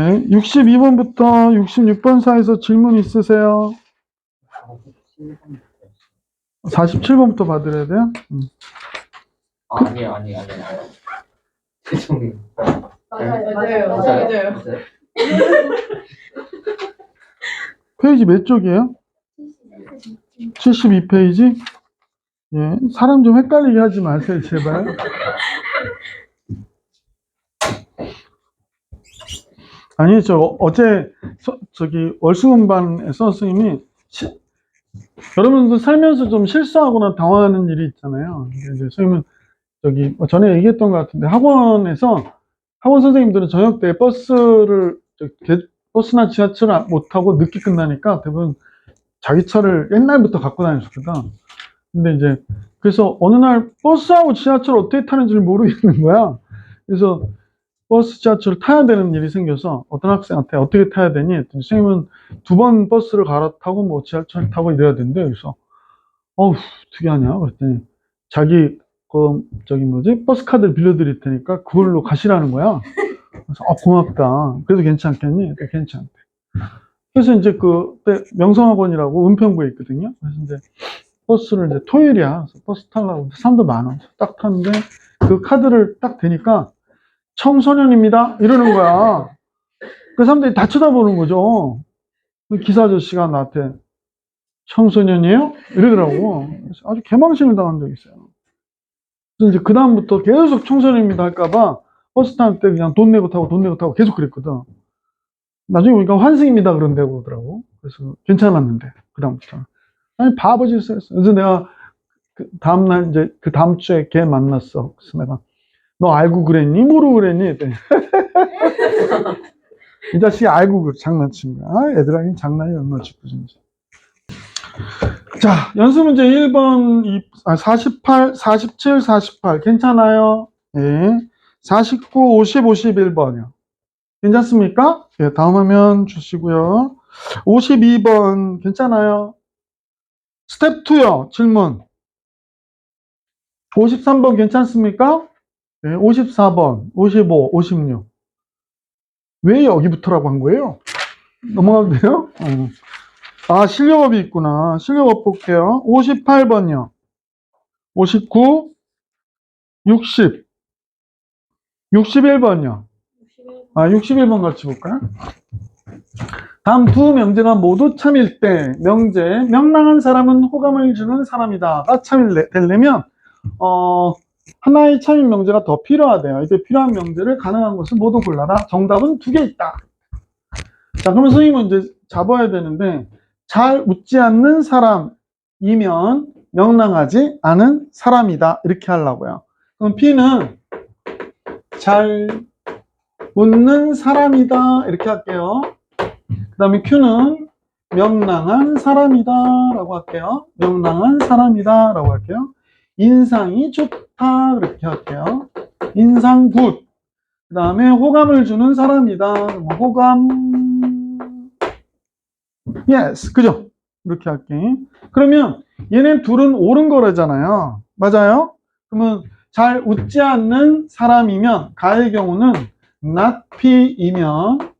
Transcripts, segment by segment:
네, 62번부터 66번 사이에서 질문 있으세요? 47번부터 받으려야 돼요? 아니에요. 죄송해요. 맞아요. 페이지 몇 쪽이에요? 72페이지? 예, 사람 좀 헷갈리게 하지 마세요, 제발. 아니, 어제, 저기, 월수금반에서 선생님이, 여러분도 살면서 좀 실수하거나 당황하는 일이 있잖아요. 근데 이제 선생님은, 저기, 전에 얘기했던 것 같은데, 학원 선생님들은 저녁 때 버스나 지하철을 못 타고 늦게 끝나니까 대부분 자기 차를 옛날부터 갖고 다녔었거든. 근데 이제, 그래서 어느 날 버스하고 지하철을 어떻게 타는지를 모르겠는 거야. 그래서 버스, 지하철을 타야 되는 일이 생겨서 어떤 학생한테 어떻게 타야 되니? 했더니 선생님은 2번 버스를 갈아타고 뭐 지하철 타고 이래야 된대. 그래서, 어떻게 하냐? 그랬더니 자기, 버스 카드를 빌려드릴 테니까 그걸로 가시라는 거야. 그래서, 고맙다. 그래도 괜찮겠니? 괜찮대. 그래서 이제 그때 명성학원이라고 은평구에 있거든요. 그래서 이제 버스를 이제 토요일이야. 그래서 버스 타려고 사람도 많아. 딱 탔는데 그 카드를 딱 대니까 청소년입니다. 이러는 거야. 그 사람들이 다 쳐다보는 거죠. 그 기사 아저씨가 나한테 청소년이에요? 이러더라고. 그래서 아주 개망신을 당한 적이 있어요. 그래서 이제 그다음부터 계속 청소년입니다 할까봐 버스 탈 때 그냥 돈 내고 타고 계속 그랬거든. 나중에 보니까 환승입니다 그런다고 그러더라고. 그래서 괜찮았는데, 그다음부터. 아니, 바보짓을 했어. 그래서 내가 그 다음날 이제 그 다음 주에 걔 만났어. 그래서 내가 너 알고 그랬니? 모르고 그랬니? 이 자식이 알고 장난친 거야. 애들하고는 장난이 얼마나 짓궂은지. 자, 연수 문제 1번, 48, 47, 48. 괜찮아요? 예. 49, 50, 51번이요. 괜찮습니까? 예, 다음 화면 주시고요. 52번, 괜찮아요? 스텝 2요, 질문. 53번 괜찮습니까? 예, 54번, 55, 56. 왜 여기부터라고 한 거예요? 넘어가도 돼요? 실력업이 있구나. 실력업 볼게요. 58번이요. 59, 60, 61번이요. 61번 같이 볼까요? 다음 두 명제가 모두 참일 때 명제, 명랑한 사람은 호감을 주는 사람이다가 참되려면 하나의 참일 명제가 더 필요하대요. 이제 필요한 명제를 가능한 것을 모두 골라라. 정답은 2개 있다. 자, 그러면 선생님은 이제 잡아야 되는데, 잘 웃지 않는 사람이면 명랑하지 않은 사람이다. 이렇게 하려고요. 그럼 P는 잘 웃는 사람이다. 이렇게 할게요. 그 다음에 Q는 명랑한 사람이다. 라고 할게요. 명랑한 사람이다. 라고 할게요. 인상이 좋다. 그렇게 할게요. 인상 굿. 그 다음에 호감을 주는 사람이다. 호감. Yes. 그죠? 이렇게 할게. 그러면 얘네 둘은 옳은 거라잖아요. 맞아요? 그러면 잘 웃지 않는 사람이면 가의 경우는 not P이면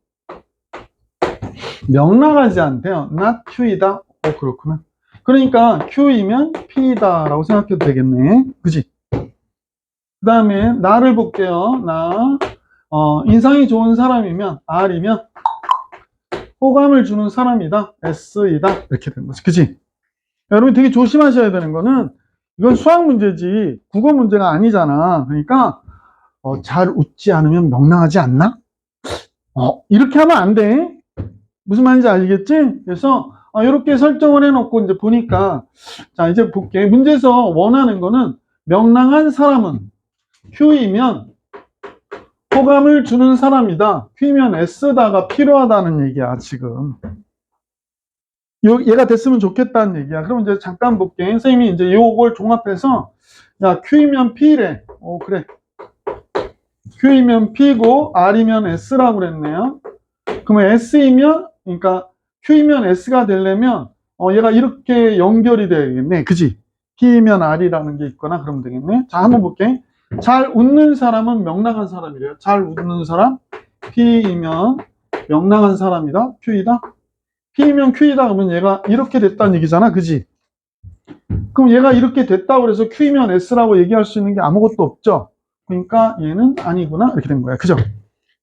명랑하지 않대요. not Q이다. 그렇구나. 그러니까 Q이면 P이다 라고 생각해도 되겠네. 그지? 그 다음에 나를 볼게요. 인상이 좋은 사람이면 R이면 호감을 주는 사람이다. S이다. 이렇게 되는 거지. 그치? 여러분 되게 조심하셔야 되는 거는 이건 수학 문제지 국어 문제가 아니잖아. 그러니까 잘 웃지 않으면 명랑하지 않나? 이렇게 하면 안 돼. 무슨 말인지 알겠지? 그래서 이렇게 설정을 해놓고 이제 보니까 자 이제 볼게. 문제에서 원하는 거는 명랑한 사람은 Q이면 호감을 주는 사람이다. Q면 S다가 필요하다는 얘기야, 지금. 얘가 됐으면 좋겠다는 얘기야. 그럼 이제 잠깐 볼게. 선생님이 이제 요걸 종합해서, 야, Q이면 P래. 그래. Q이면 P고, R이면 S라고 그랬네요. 그러면 S이면, 그러니까 Q이면 S가 되려면, 얘가 이렇게 연결이 되겠네. 그지? P이면 R이라는 게 있거나 그러면 되겠네. 자, 한번 볼게. 잘 웃는 사람은 명랑한 사람이래요. 잘 웃는 사람 P이면 명랑한 사람이다, Q이다. P면 Q이다 그러면 얘가 이렇게 됐다는 얘기잖아, 그지? 그럼 얘가 이렇게 됐다고 그래서 Q면 S라고 얘기할 수 있는 게 아무것도 없죠. 그러니까 얘는 아니구나 이렇게 된 거야, 그죠?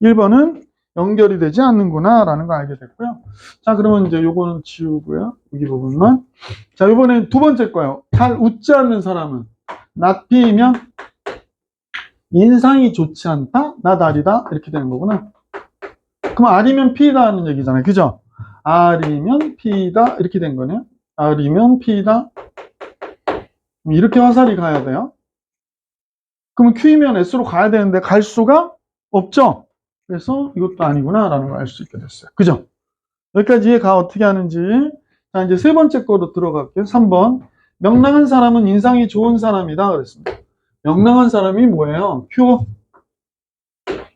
1번은 연결이 되지 않는구나 라는 거 알게 됐고요. 자, 그러면 이제 요거는 지우고요, 여기 부분만. 자, 이번엔 두 번째 거예요. 잘 웃지 않는 사람은 not P면 인상이 좋지 않다, not R이다 이렇게 되는 거구나. 그럼 R이면 P다 하는 얘기잖아요, 그죠? R이면 P다 이렇게 된 거네요. R이면 P다. 이렇게 화살이 가야 돼요. 그러면 Q이면 S로 가야 되는데 갈 수가 없죠. 그래서 이것도 아니구나 라는 걸 알 수 있게 됐어요, 그죠? 여기까지 이해가 어떻게 하는지. 자, 이제 세 번째 거로 들어갈게요. 3번. 명랑한 사람은 인상이 좋은 사람이다 그랬습니다. 명랑한 사람이 뭐예요? Q.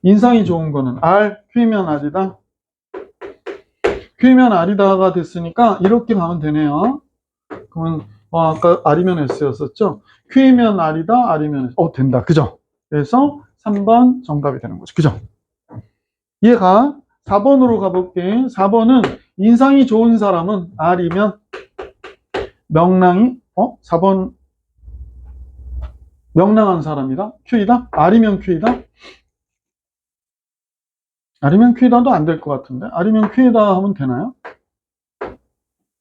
인상이 좋은 거는 R. Q면 R이다. Q면 R이다가 됐으니까 이렇게 가면 되네요. 그러면 아까 R이면 S였었죠? Q면 R이다, R이면 S. 된다. 그죠? 그래서 3번 정답이 되는 거죠. 그죠? 얘가 4번으로 가볼게. 4번은 인상이 좋은 사람은 R이면 명랑이 4번 명랑한 사람이다. Q이다. R이면 Q이다. R이면 Q이다도 안 될 것 같은데. R이면 Q이다 하면 되나요?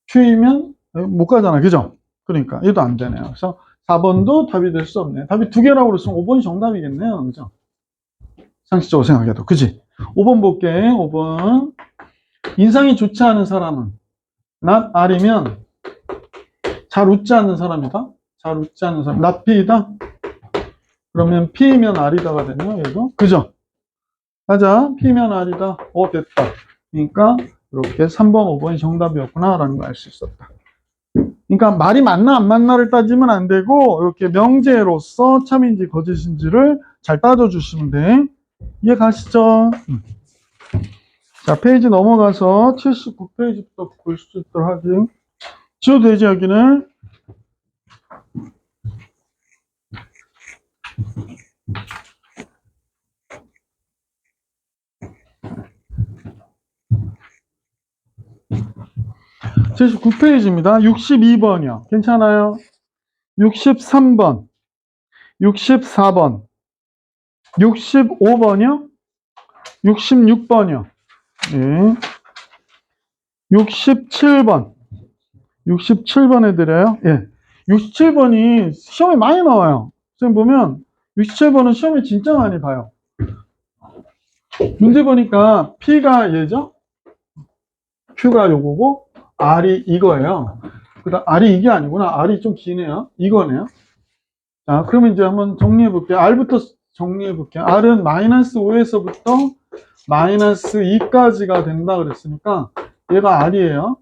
Q이면 못 가잖아. 그죠? 그러니까 얘도 안 되네요. 그래서 4번도 답이 될 수 없네. 답이 두 개라고 그랬으면 5번이 정답이겠네요. 그죠? 상식적으로 생각해도. 그지? 5번 볼게. 5번. 인상이 좋지 않은 사람은 not R이면 잘 웃지 않는 사람이다. 잘 웃지 않는 사람. not P이다. 그러면 P면 R이다가 되네요. 얘도. 그죠? 가자. P면 R이다. 됐다. 그러니까 이렇게 3번, 5번이 정답이었구나라는 걸 알 수 있었다. 그러니까 말이 맞나 안 맞나를 따지면 안 되고 이렇게 명제로서 참인지 거짓인지를 잘 따져주시면 돼. 이해 가시죠? 자, 페이지 넘어가서 79페이지부터 볼 수 있도록 하기. 지워도 되지, 여기는? (79페이지입니다) 62번이요. 괜찮아요? 63번, 64번, 65번이요? 66번이요. 네. 67번. 67번에 드려요. 예. 67번이 시험에 많이 나와요. 선생님 보면 67번은 시험에 진짜 많이 봐요. 문제 보니까 P가 얘죠? Q가 요거고 R이 이거예요. 그다음 R이 이게 아니구나. R이 좀 기네요. 이거네요. 자, 그러면 이제 한번 정리해 볼게요. R부터 정리해 볼게요. R은 마이너스 5에서부터 마이너스 2까지가 된다 그랬으니까 얘가 R이에요.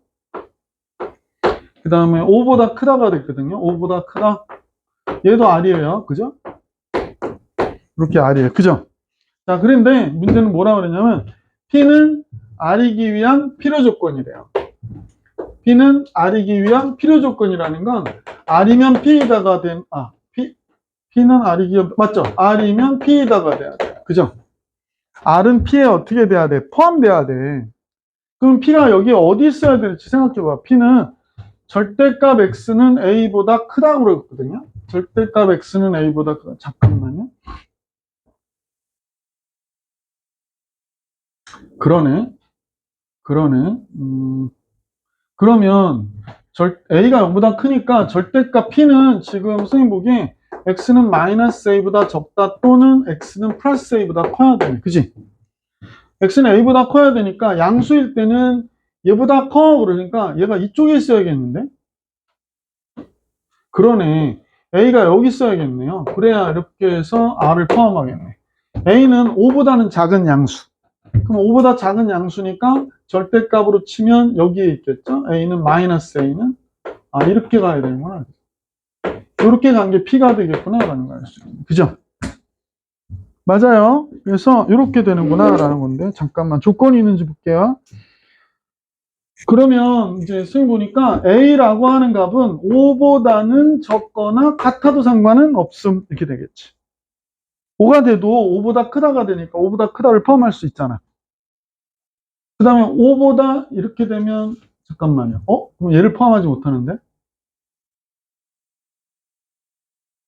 그 다음에 5보다 크다가 됐거든요. 5보다 크다. 얘도 R이에요. 그죠? 이렇게 R이에요. 그죠? 자, 그런데 문제는 뭐라 그러냐면 P는 R이기 위한 필요 조건이래요. P는 R이기 위한 필요 조건이라는 건 R이면 P이다가 P는 R이기, 맞죠? R이면 P이다가 돼야 돼요. 그죠? R은 P에 어떻게 돼야 돼? 포함돼야 돼. 그럼 P가 여기 어디 있어야 될지 생각해봐. P는 절대값 X는 A보다 크다고 그랬거든요. 절대값 X는 A보다 크다. 잠깐만요. 그러네. 그러면 A가 0보다 크니까 절대값 P는 지금 선생님 보기에 X는 마이너스 A보다 적다 또는 X는 플러스 A보다 커야 되네. 그지? X는 A보다 커야 되니까 양수일 때는 얘보다 커. 그러니까 얘가 이쪽에 있어야겠는데? 그러네. A가 여기 있어야겠네요. 그래야 이렇게 해서 R을 포함하겠네. A는 5보다는 작은 양수. 그럼 5보다 작은 양수니까 절대값으로 치면 여기에 있겠죠? A는 마이너스 A는 이렇게 가야 되는구나. 이렇게 간 게 P가 되겠구나 라는 걸 알 수 있는. 그죠? 맞아요. 그래서 이렇게 되는구나 라는 건데 잠깐만 조건이 있는지 볼게요. 그러면 이제 선생님 보니까 A라고 하는 값은 5보다는 적거나 같아도 상관은 없음 이렇게 되겠지. 5가 돼도 5보다 크다가 되니까 5보다 크다를 포함할 수 있잖아. 그 다음에 5보다 이렇게 되면, 잠깐만요. 그럼 얘를 포함하지 못하는데?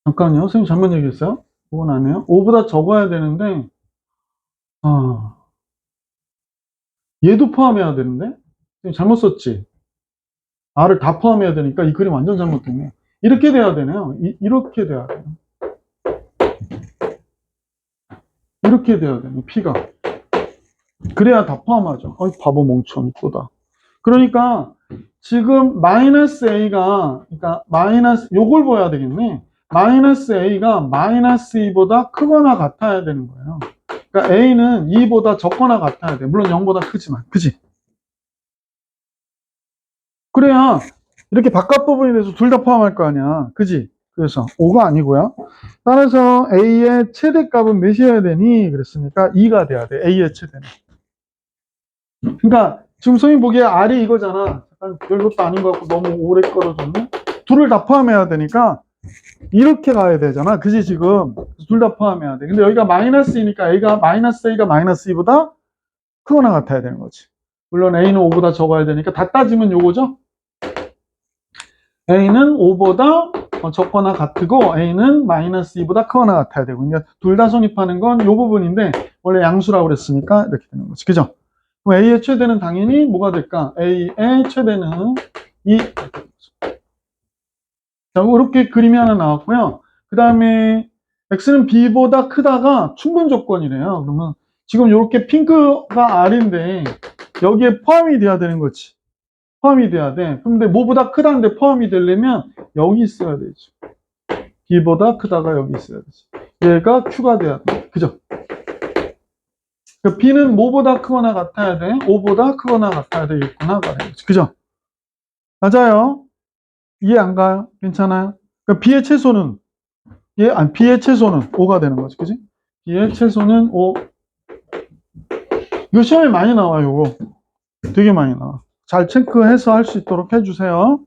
잠깐만요. 선생님 잘못 얘기했어요? 그건 아니에요. 5보다 적어야 되는데, 얘도 포함해야 되는데? 선생님 잘못 썼지? R을 다 포함해야 되니까 이 그림 완전 잘못됐네. 이렇게 돼야 되네요. 이렇게 돼야 돼요. 이렇게 돼야 되네, P가. 그래야 다 포함하죠. 바보 멍청, 이쁘다. 그러니까, 지금 마이너스 A가, 그러니까 요걸 봐야 되겠네. 마이너스 A가 마이너스 2보다 크거나 같아야 되는 거예요. 그러니까 A는 2보다 적거나 같아야 돼. 물론 0보다 크지만. 그지? 그래야 이렇게 바깥 부분에 대해서 둘 다 포함할 거 아니야. 그지? 그래서 5가 아니고요. 따라서 A의 최대값은 몇이어야 되니? 그랬으니까 2가 돼야 돼. A의 최대는. 그러니까 지금 선생님 보기에 R이 이거잖아. 약간 별것도 아닌 것 같고 너무 오래 걸어줬네. 둘을 다 포함해야 되니까 이렇게 가야 되잖아. 그지 지금? 둘 다 포함해야 돼. 근데 여기가 마이너스이니까 마이너스 A가 마이너스 2보다 크거나 같아야 되는 거지. 물론 A는 5보다 적어야 되니까 다 따지면 요거죠. A는 5보다 적거나 같고 A는 마이너스 2보다 크거나 같아야 되고, 그러니까 둘 다 성립하는 건 요 부분인데 원래 양수라고 그랬으니까 이렇게 되는 거지. 그죠? 그럼 A의 최대는 당연히 뭐가 될까? A의 최대는 2. 자, 이렇게 그림이 하나 나왔고요. 그 다음에 X는 B보다 크다가 충분 조건이래요. 그러면 지금 이렇게 핑크가 R인데 여기에 포함이 돼야 되는 거지. 포함이 돼야 돼. 근데 뭐보다 크다는데 포함이 되려면 여기 있어야 되지. B보다 크다가 여기 있어야 되지. 얘가 Q가 돼야 돼. 그죠? 그러니까 B는 뭐보다 크거나 같아야 돼. 5보다 크거나 같아야 되겠구나. 그죠? 맞아요. 이해 안 가요? 괜찮아요? 그러니까 B의 최소는 5가 되는 거지. 그지? B의 최소는 5. 이거 시험에 많이 나와요, 이거. 되게 많이 나와. 잘 체크해서 할 수 있도록 해주세요.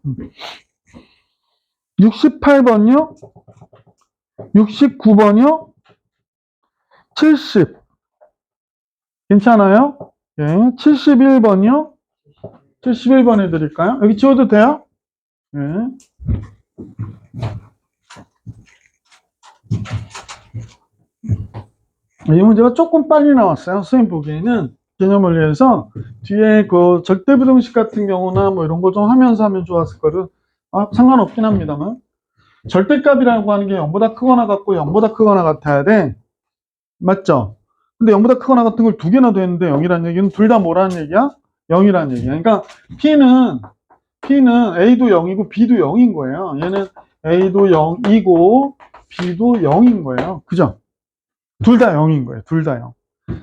68번이요? 69번이요? 70. 괜찮아요? 예. 71번이요? 71번 해드릴까요? 여기 지워도 돼요? 예. 이 문제가 조금 빨리 나왔어요. 선생님 보기에는 개념을 위해서 뒤에 그 절대부등식 같은 경우나 뭐 이런 거 좀 하면서 하면 좋았을 거를 상관없긴 합니다만 절대값이라고 하는 게 0보다 크거나 같고 0보다 크거나 같아야 돼. 맞죠? 근데 0보다 크거나 같은 걸 두 개나 됐는데 0이라는 얘기는 둘 다 뭐라는 얘기야? 0이라는 얘기야. 그러니까 P는 A도 0이고 B도 0인 거예요. 얘는 A도 0이고 B도 0인 거예요. 그죠? 둘 다 0인 거예요. 둘 다 0.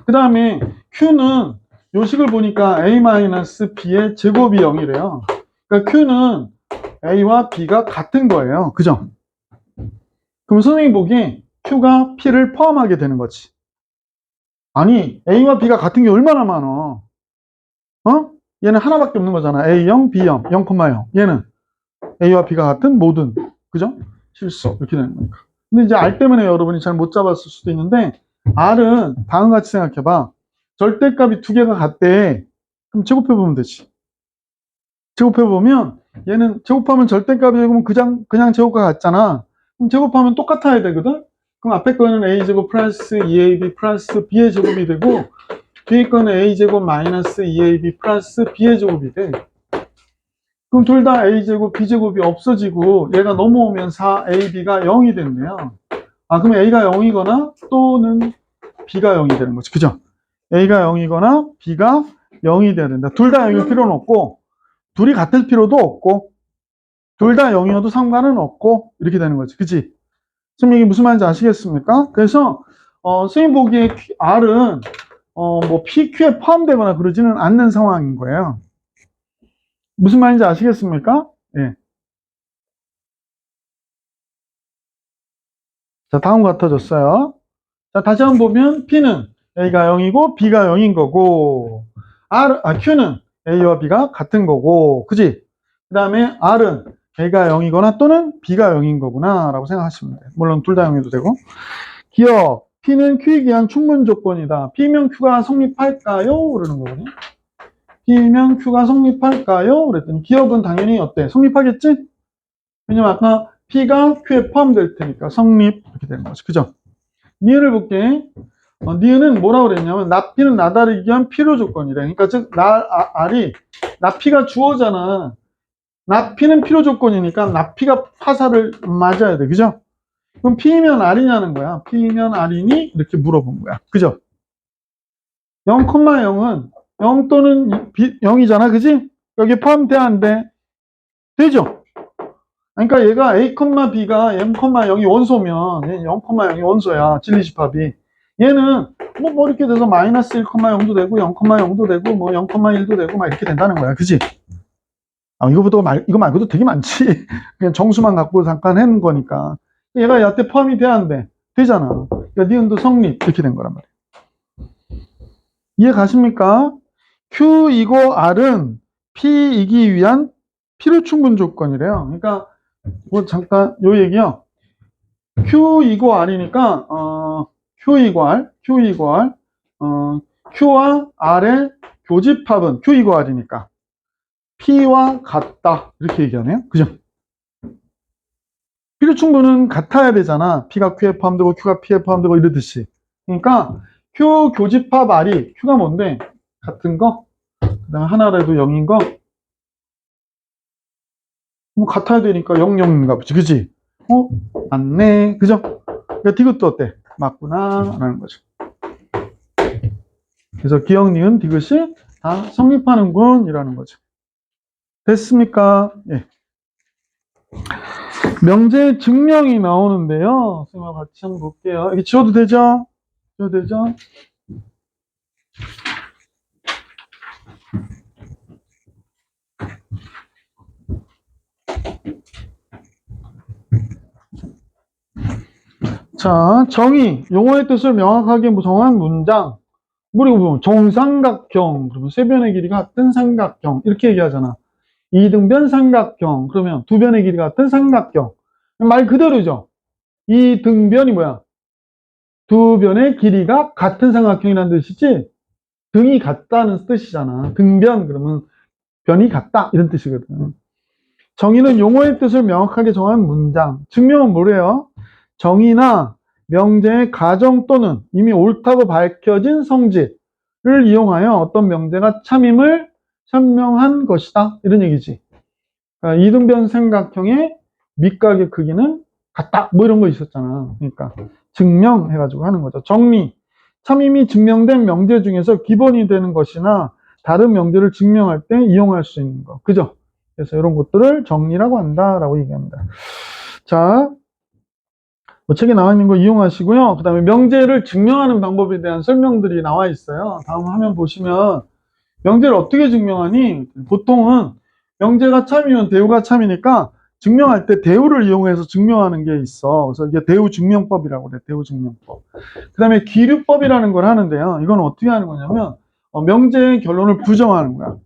그 다음에 Q는 요식을 보니까 A-B의 제곱이 0이래요. 그러니까 Q는 A와 B가 같은 거예요. 그죠? 그럼 선생님 보기에 Q가 P를 포함하게 되는 거지. 아니, A와 B가 같은 게 얼마나 많아? 얘는 하나밖에 없는 거잖아. A0, B0, 0,0. 얘는 A와 B가 같은 모든, 그죠? 실수. 이렇게 되는 거니까. 근데 이제 R 때문에 여러분이 잘 못 잡았을 수도 있는데, R은 다음 같이 생각해봐. 절대값이 두 개가 같대. 그럼 제곱해보면 되지. 제곱해보면, 얘는 제곱하면 절대값이 되고 그냥 제곱과 같잖아. 그럼 제곱하면 똑같아야 되거든? 그럼 앞에 거는 A제곱 플러스 2AB 플러스 B의 제곱이 되고, 뒤에 거는 A제곱 마이너스 2AB 플러스 B의 제곱이 돼. 그럼 둘 다 A제곱, B제곱이 없어지고 얘가 넘어오면 4AB가 0이 됐네요. 그럼 A가 0이거나 또는 B가 0이 되는 거지. 그죠? A가 0이거나 B가 0이 돼야 된다. 둘 다 0일 필요는 없고 둘이 같을 필요도 없고 둘 다 0이어도 상관은 없고 이렇게 되는 거지. 그치? 지금 이게 무슨 말인지 아시겠습니까? 그래서 선생님 보기에 R은 뭐 PQ에 포함되거나 그러지는 않는 상황인 거예요. 무슨 말인지 아시겠습니까? 예. 자, 다음 같아졌어요. 자, 다시 한번 보면 P는 A가 0이고 B가 0인 거고 Q는 A와 B가 같은 거고 그지? 그 다음에 R은 A가 0이거나 또는 B가 0인 거구나 라고 생각하시면 돼요. 물론 둘 다 0이도 되고 기억 P는 Q에 기한 충분 조건이다. P면 Q가 성립할까요? 그러는 거거든요. P면 Q가 성립할까요? 그랬더니 기억은 당연히 어때? 성립하겠지? 왜냐면 아까 P가 Q에 포함될 테니까 성립 이렇게 되는 거지. 그죠? 니은을 볼게. 니은은 뭐라고 그랬냐면 납P는 나다르기 위한 필요 조건이래. 그러니까 즉 R이 납P가 주어잖아. 납P는 필요 조건이니까 납P가 파사를 맞아야 돼. 그죠? 그럼 P면 R이냐는 거야. P면 R이니? 이렇게 물어본 거야. 그죠? 0,0은 0 또는 0이잖아. 그지? 여기 포함돼야 안 돼? 되죠? 그러니까 얘가 A, B가 M,0이 원소면 0,0이 원소야. 진리집합이. 얘는 뭐 이렇게 돼서 마이너스 1,0도 되고 0,0도 되고 뭐 0,1도 되고 막 이렇게 된다는 거야. 그지? 이거 말고도 되게 많지. 그냥 정수만 갖고 잠깐 해는 거니까. 얘가 여태 포함이 돼야 안 돼? 되잖아. 그러니까 니은도 성립 이렇게 된 거란 말이야. 이해 가십니까? Q이고 R은 P이기 위한 필요 충분 조건이래요. 그러니까 뭐 잠깐 요 얘기요. Q이고 R이니까 Q와 R의 교집합은 Q이고 R이니까 P와 같다 이렇게 얘기하네요. 그죠? 필요 충분은 같아야 되잖아. P가 Q에 포함되고 Q가 P에 포함되고 이러듯이. 그러니까 Q 교집합 R이 Q가 뭔데? 같은 거? 그 다음에 하나라도 0인 거? 뭐 같아야 되니까 0, 0인가 보지. 그지? 맞네. 그죠? 그러니까 디귿도 어때? 맞구나. 라는 거죠. 그래서 기억, 니은, 디귿이 다 성립하는군. 이라는 거죠. 됐습니까? 예. 명제 증명이 나오는데요. 선생님과 같이 한번 볼게요. 이게 지워도 되죠? 지워도 되죠? 자, 정의, 용어의 뜻을 명확하게 정한 문장. 그리고 보면 정삼각형, 그러면 세 변의 길이가 같은 삼각형 이렇게 얘기하잖아. 이등변 삼각형, 그러면 두 변의 길이가 같은 삼각형. 말 그대로죠. 이등변이 뭐야? 두 변의 길이가 같은 삼각형이라는 뜻이지. 등이 같다는 뜻이잖아. 등변 그러면 변이 같다 이런 뜻이거든. 정의는 용어의 뜻을 명확하게 정한 문장. 증명은 뭐래요? 정의나 명제의 가정 또는 이미 옳다고 밝혀진 성질을 이용하여 어떤 명제가 참임을 설명한 것이다. 이런 얘기지. 그러니까 이등변 삼각형의 밑각의 크기는 같다. 뭐 이런 거 있었잖아. 그러니까 증명해가지고 하는 거죠. 정리. 참임이 증명된 명제 중에서 기본이 되는 것이나 다른 명제를 증명할 때 이용할 수 있는 거. 그죠? 그래서 이런 것들을 정리라고 한다라고 얘기합니다. 자, 뭐 책에 나와 있는 거 이용하시고요. 그 다음에 명제를 증명하는 방법에 대한 설명들이 나와 있어요. 다음 화면 보시면 명제를 어떻게 증명하니? 보통은 명제가 참이면 대우가 참이니까 증명할 때 대우를 이용해서 증명하는 게 있어. 그래서 이게 대우 증명법이라고 그래. 대우 증명법. 그 다음에 기류법이라는 걸 하는데요. 이건 어떻게 하는 거냐면 명제의 결론을 부정하는 거야.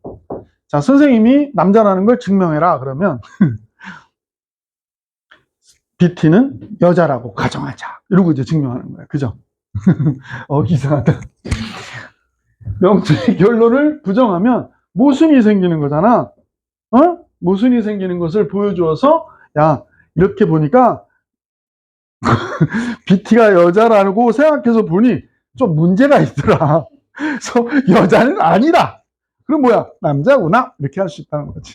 자, 선생님이 남자라는 걸 증명해라. 그러면 BT는 여자라고 가정하자. 이러고 이제 증명하는 거야. 그죠? 이상하다. 명제의 결론을 부정하면 모순이 생기는 거잖아. 모순이 생기는 것을 보여주어서 야, 이렇게 보니까 BT가 여자라고 생각해서 보니 좀 문제가 있더라. 그래서 여자는 아니다. 그럼 뭐야? 남자구나. 이렇게 할 수 있다는 거지.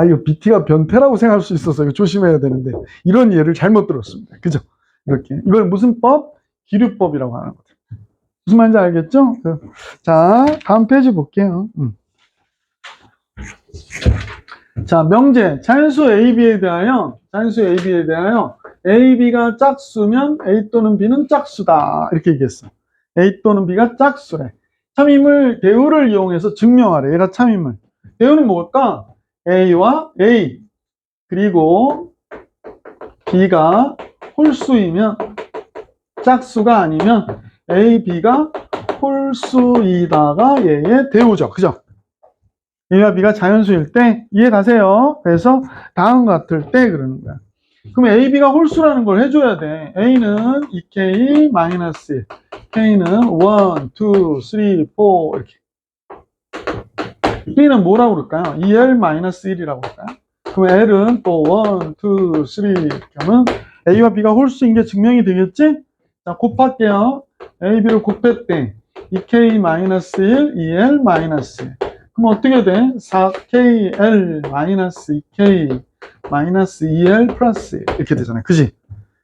이거 BT가 변태라고 생각할 수 있어서 이거 조심해야 되는데 이런 예를 잘못 들었습니다. 그죠? 이렇게. 이걸 무슨 법? 기류법이라고 하는 거죠. 무슨 말인지 알겠죠? 자, 다음 페이지 볼게요. 자, 명제. 자연수 AB에 대하여 AB가 짝수면 A 또는 B는 짝수다. 이렇게 얘기했어. A 또는 B가 짝수래. 참임을, 대우를 이용해서 증명하래. 얘가 참임을. 대우는 뭘까? A와 A. 그리고 B가 홀수이면, 짝수가 아니면 A, B가 홀수이다가 얘의 대우죠. 그죠? A와 B가 자연수일 때 이해 가세요? 그래서 다음과 같을 때 그러는 거야. 그럼 A, B가 홀수라는 걸 해줘야 돼. A는 2K-1, K는 1, 2, 3, 4 이렇게. B는 뭐라고 그럴까요? 2L-1이라고 그럴까요? 그럼 L은 또 1, 2, 3 이렇게 하면 A와 B가 홀수인 게 증명이 되겠지? 자, 곱할게요. A, B를 곱했대. 2K-1, 2L-1. 그럼 어떻게 돼? 4KL-2K 2L 플러스 1 이렇게 되잖아요. 그지?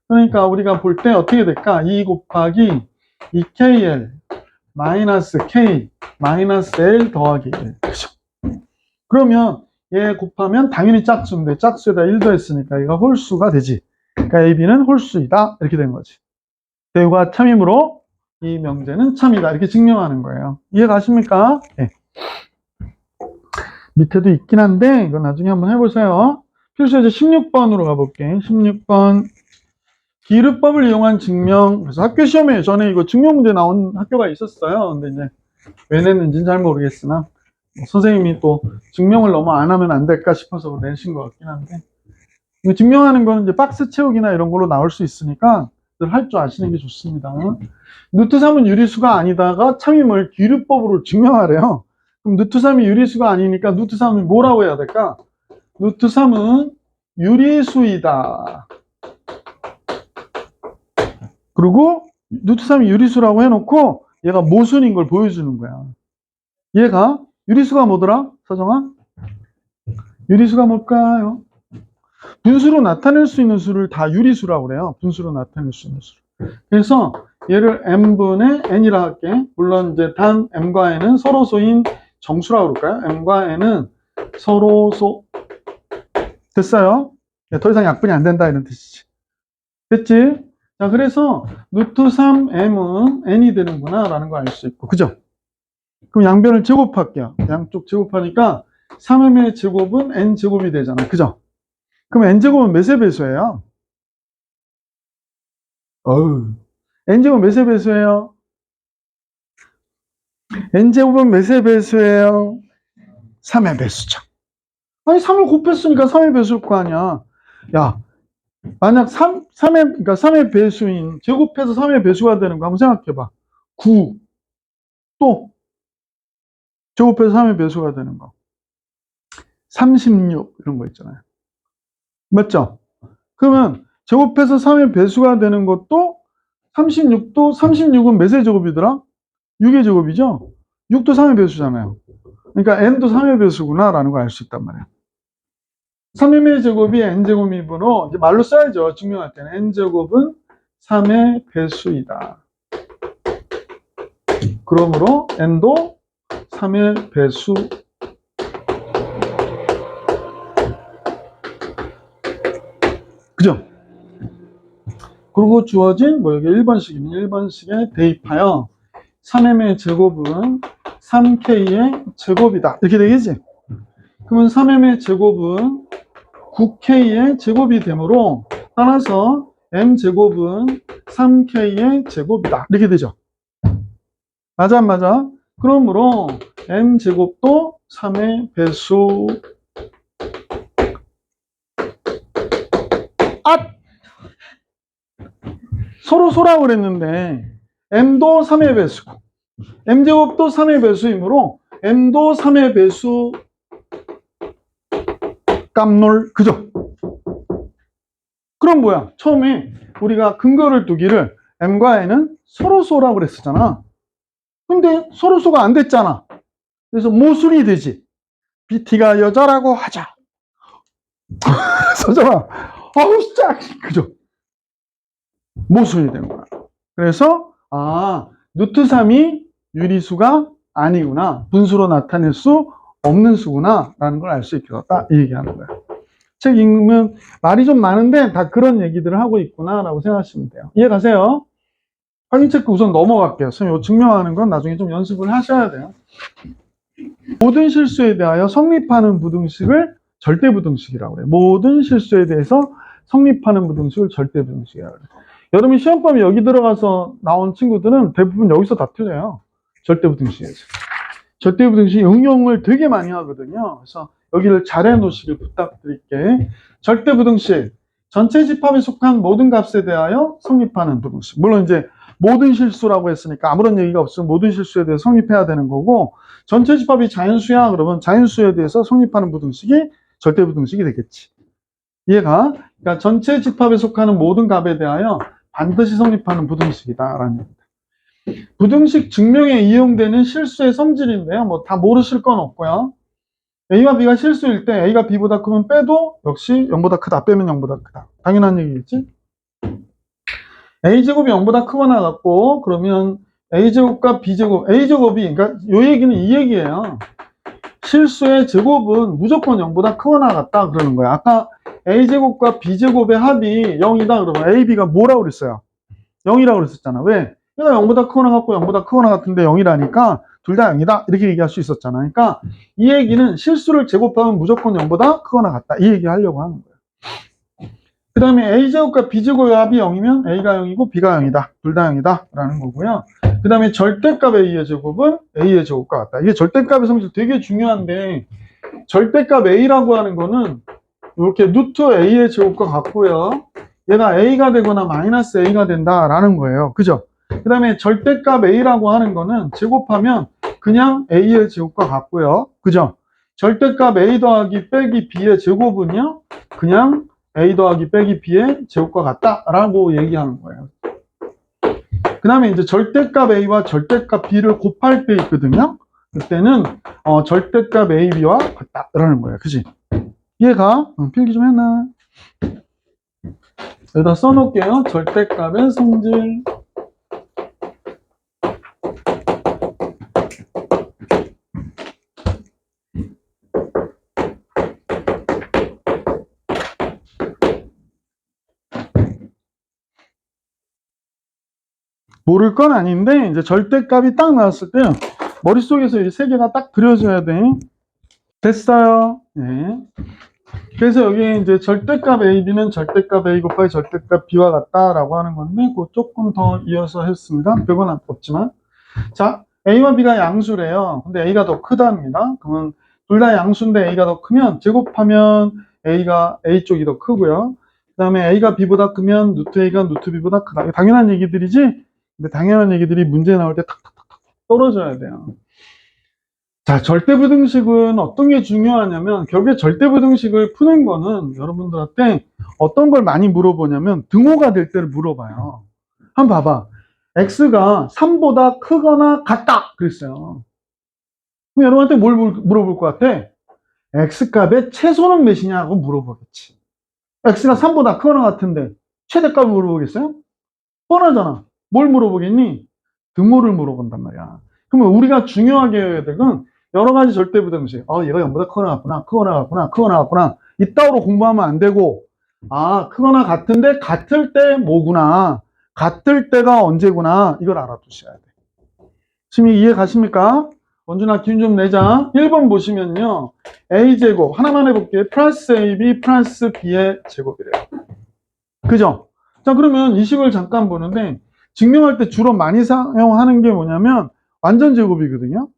그러니까 우리가 볼 때 어떻게 될까? 2 곱하기 2KL 마이너스 K 마이너스 L 더하기 1. 그죠? 그러면 얘 곱하면 당연히 짝수인데 짝수에다 1 더했으니까 얘가 홀수가 되지. 그러니까 AB는 홀수이다. 이렇게 된 거지. 대우가 참이므로 이 명제는 참이다. 이렇게 증명하는 거예요. 이해 가십니까? 네. 밑에도 있긴 한데 이건 나중에 한번 해보세요. 필수예제 16번으로 가볼게. 16번 기르법을 이용한 증명. 그래서 학교 시험에 전에 이거 증명 문제 나온 학교가 있었어요. 근데 이제 왜 냈는지는 잘 모르겠으나 선생님이 또 증명을 너무 안 하면 안 될까 싶어서 내신 것 같긴 한데, 이거 증명하는 거는 이제 박스 채우기나 이런 걸로 나올 수 있으니까 늘 할 줄 아시는 게 좋습니다. 루트 3은 유리수가 아니다가 참임을 기르법으로 증명하래요. 그럼 루트 3이 유리수가 아니니까 루트 3은 뭐라고 해야 될까? 루트 3은 유리수이다. 그리고 루트 3이 유리수라고 해놓고 얘가 모순인 걸 보여주는 거야. 얘가 유리수가 뭐더라? 서정아? 유리수가 뭘까요? 분수로 나타낼 수 있는 수를 다 유리수라고 그래요. 분수로 나타낼 수 있는 수를. 그래서 얘를 m분의 n이라 할게. 물론 이제 단 m과 n은 서로소인 정수라고 그럴까요? m과 n은 서로소. 됐어요? 더 이상 약분이 안 된다 이런 뜻이지. 됐지? 자, 그래서 루트 3m은 n이 되는구나 라는 거 알 수 있고, 그죠? 그럼 양변을 제곱할게요. 양쪽 제곱하니까 3m의 제곱은 n제곱이 되잖아. 그죠? 그럼 n제곱은 몇의 배수예요? n제곱은 몇의 배수예요? n제곱은 몇의 배수예요? 3의 배수죠. 아니, 3을 곱했으니까 3의 배수일 거 아니야. 야, 만약 3의, 그러니까 3의 배수인, 제곱해서 3의 배수가 되는 거 한번 생각해봐. 9. 또, 제곱해서 3의 배수가 되는 거. 36. 이런 거 있잖아요. 맞죠? 그러면 제곱해서 3의 배수가 되는 것도 36도 36은 몇의 제곱이더라? 6의 제곱이죠? 6도 3의 배수잖아요. 그러니까 n도 3의 배수구나 라는 걸 알 수 있단 말이야. 3m의 제곱이 n제곱이므로 이제 말로 써야죠. 증명할 때는 n제곱은 3의 배수이다. 그러므로 n도 3의 배수. 그죠? 그리고 주어진 뭐 여기 1번식이면 1번식에 대입하여 3m의 제곱은 3k의 제곱이다. 이렇게 되겠지? 그러면 3m의 제곱은 9k의 제곱이 되므로 따라서 m제곱은 3k의 제곱이다. 이렇게 되죠. 맞아 안 맞아? 그러므로 m제곱도 3의 배수. 서로 소라고 그랬는데 m도 3의 배수고 m제곱도 3의 배수이므로 m도 3의 배수 깜놀. 그죠? 그럼 뭐야? 처음에 우리가 근거를 두기를 m과 n은 서로소라고 그랬었잖아. 근데 서로소가 안 됐잖아. 그래서 모순이 되지. BT가 여자라고 하자. 서정아, 아우 진짜. 그죠? 모순이 되는 거야. 그래서 루트 3이 유리수가 아니구나. 분수로 나타낼 수 없는 수구나 라는 걸 알 수 있겠다. 이 얘기하는 거야. 책 읽으면 말이 좀 많은데 다 그런 얘기들을 하고 있구나 라고 생각하시면 돼요. 이해 가세요? 확인 체크 우선 넘어갈게요. 선생님, 증명하는 건 나중에 좀 연습을 하셔야 돼요. 모든 실수에 대하여 성립하는 부등식을 절대부등식이라고 해요. 모든 실수에 대해서 성립하는 부등식을 절대부등식이라고 해요. 여러분이 시험범위 여기 들어가서 나온 친구들은 대부분 여기서 다 틀려요. 절대부등식에서. 절대부등식 응용을 되게 많이 하거든요. 그래서 여기를 잘 해놓으시길 부탁드릴게. 절대부등식, 전체 집합에 속한 모든 값에 대하여 성립하는 부등식. 물론 이제 모든 실수라고 했으니까 아무런 얘기가 없으면 모든 실수에 대해서 성립해야 되는 거고, 전체 집합이 자연수야 그러면 자연수에 대해서 성립하는 부등식이 절대부등식이 되겠지. 이해가? 그러니까 전체 집합에 속하는 모든 값에 대하여 반드시 성립하는 부등식이다라는 얘기입니다. 부등식 증명에 이용되는 실수의 성질인데요. 뭐 다 모르실 건 없고요. A와 B가 실수일 때 A가 B보다 크면 빼도 역시 0보다 크다. 빼면 0보다 크다. 당연한 얘기겠지? A제곱이 0보다 크거나 같고, 그러면 A제곱과 B제곱, A제곱이, 그러니까 요 얘기는 이 얘기예요. 실수의 제곱은 무조건 0보다 크거나 같다 그러는 거야. 아까 A제곱과 B제곱의 합이 0이다 그러면 AB가 뭐라고 그랬어요? 0이라고 그랬었잖아. 왜? 얘가 0보다 크거나 같고 0보다 크거나 같은데 0이라니까 둘 다 0이다 이렇게 얘기할 수 있었잖아. 그러니까 이 얘기는 실수를 제곱하면 무조건 0보다 크거나 같다 이 얘기 하려고 하는 거야. 그 다음에 A제곱과 B제곱의 합이 0이면 A가 0이고 B가 0이다. 둘 다 0이다 라는 거고요. 그 다음에 절대값 A의 제곱은 A의 제곱과 같다. 이게 절대값의 성질 되게 중요한데, 절대값 A라고 하는 거는 이렇게 루트 A의 제곱과 같고요. 얘가 A가 되거나 마이너스 A가 된다라는 거예요. 그죠? 그 다음에 절대값 A라고 하는 거는 제곱하면 그냥 A의 제곱과 같고요. 그죠? 절대값 A 더하기 빼기 B의 제곱은요, 그냥 A 더하기 빼기 B의 제곱과 같다라고 얘기하는 거예요. 그 다음에 이제 절대값 A와 절대값 B를 곱할 때 있거든요. 그때는 절대값 A, B와 같다라는 거예요. 그지? 이해가? 필기 좀 해놔. 여기다 써놓을게요. 절대값의 성질. 모를 건 아닌데, 이제 절대값이 딱 나왔을 때 머릿속에서 이 세 개가 딱 그려져야 돼. 됐어요. 네. 그래서 여기 이제 절대값 AB는 절대값 A 곱하기 절대값 B와 같다라고 하는 건데, 그거 조금 더 이어서 했습니다. 별건 없지만. 자, A와 B가 양수래요. 근데 A가 더 크답니다. 그러면 둘 다 양수인데 A가 더 크면 제곱하면 A 쪽이 더 크고요. 그 다음에 A가 B보다 크면 루트 A가 루트 B보다 크다. 이게 당연한 얘기들이지? 근데 당연한 얘기들이 문제 나올 때 탁탁탁탁 떨어져야 돼요. 자, 절대부등식은 어떤 게 중요하냐면, 결국에 절대부등식을 푸는 거는 여러분들한테 어떤 걸 많이 물어보냐면 등호가 될 때를 물어봐요. 한번 봐봐. x가 3보다 크거나 같다 그랬어요. 그럼 여러분한테 뭘 물어볼 것 같아? x값의 최소는 몇이냐고 물어보겠지. x가 3보다 크거나 같은데 최대값을 물어보겠어요? 뻔하잖아. 뭘 물어보겠니? 등호를 물어본단 말이야. 그러면 우리가 중요하게 해야 될 건 여러 가지 절대부등식. 얘가 0보다 크거나 같구나, 크거나 같구나, 크거나 같구나. 이따위로 공부하면 안 되고, 크거나 같은데 같을 때 뭐구나. 같을 때가 언제구나. 이걸 알아두셔야 돼. 지금 이해 가십니까? 원준아, 기운 좀 내자. 1번 보시면요. A제곱. 하나만 해볼게요. 플러스 AB 플러스 B의 제곱이래요. 그죠? 자, 그러면 이 식을 잠깐 보는데, 증명할 때 주로 많이 사용하는 게 뭐냐면, 완전 제곱이거든요.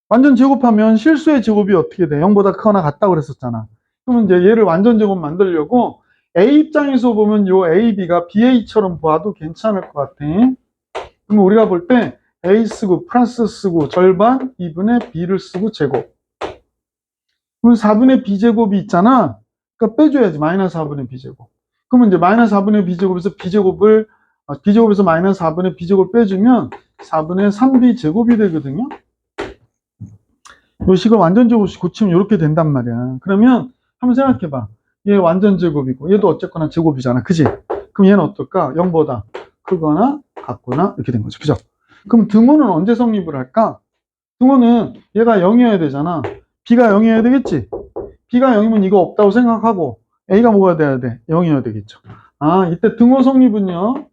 완전 제곱하면 실수의 제곱이 어떻게 돼? 0보다 크거나 같다고 그랬었잖아. 그러면 이제 얘를 완전 제곱 만들려고 A 입장에서 보면 요 AB가 BA처럼 봐도 괜찮을 것 같아. 그럼 우리가 볼 때 A 쓰고 플러스 쓰고 절반 2분의 B를 쓰고 제곱. 그럼 4분의 B제곱이 있잖아. 그러니까 빼줘야지. 마이너스 4분의 B제곱. 그러면 이제 마이너스 4분의 B제곱에서 B제곱에서 마이너스 4분의 B제곱 빼주면 4분의 3B제곱이 되거든요. 이 식을 완전 제곱씩 고치면 이렇게 된단 말이야. 그러면 한번 생각해봐. 얘 완전 제곱이고 얘도 어쨌거나 제곱이잖아. 그지? 그럼 얘는 어떨까? 0보다 크거나 같거나 이렇게 된 거죠. 그죠? 그럼 등호는 언제 성립을 할까? 등호는 얘가 0이어야 되잖아. B가 0이어야 되겠지? B가 0이면 이거 없다고 생각하고 A가 뭐가 돼야 돼? 0이어야 되겠죠. 이때 등호 성립은요.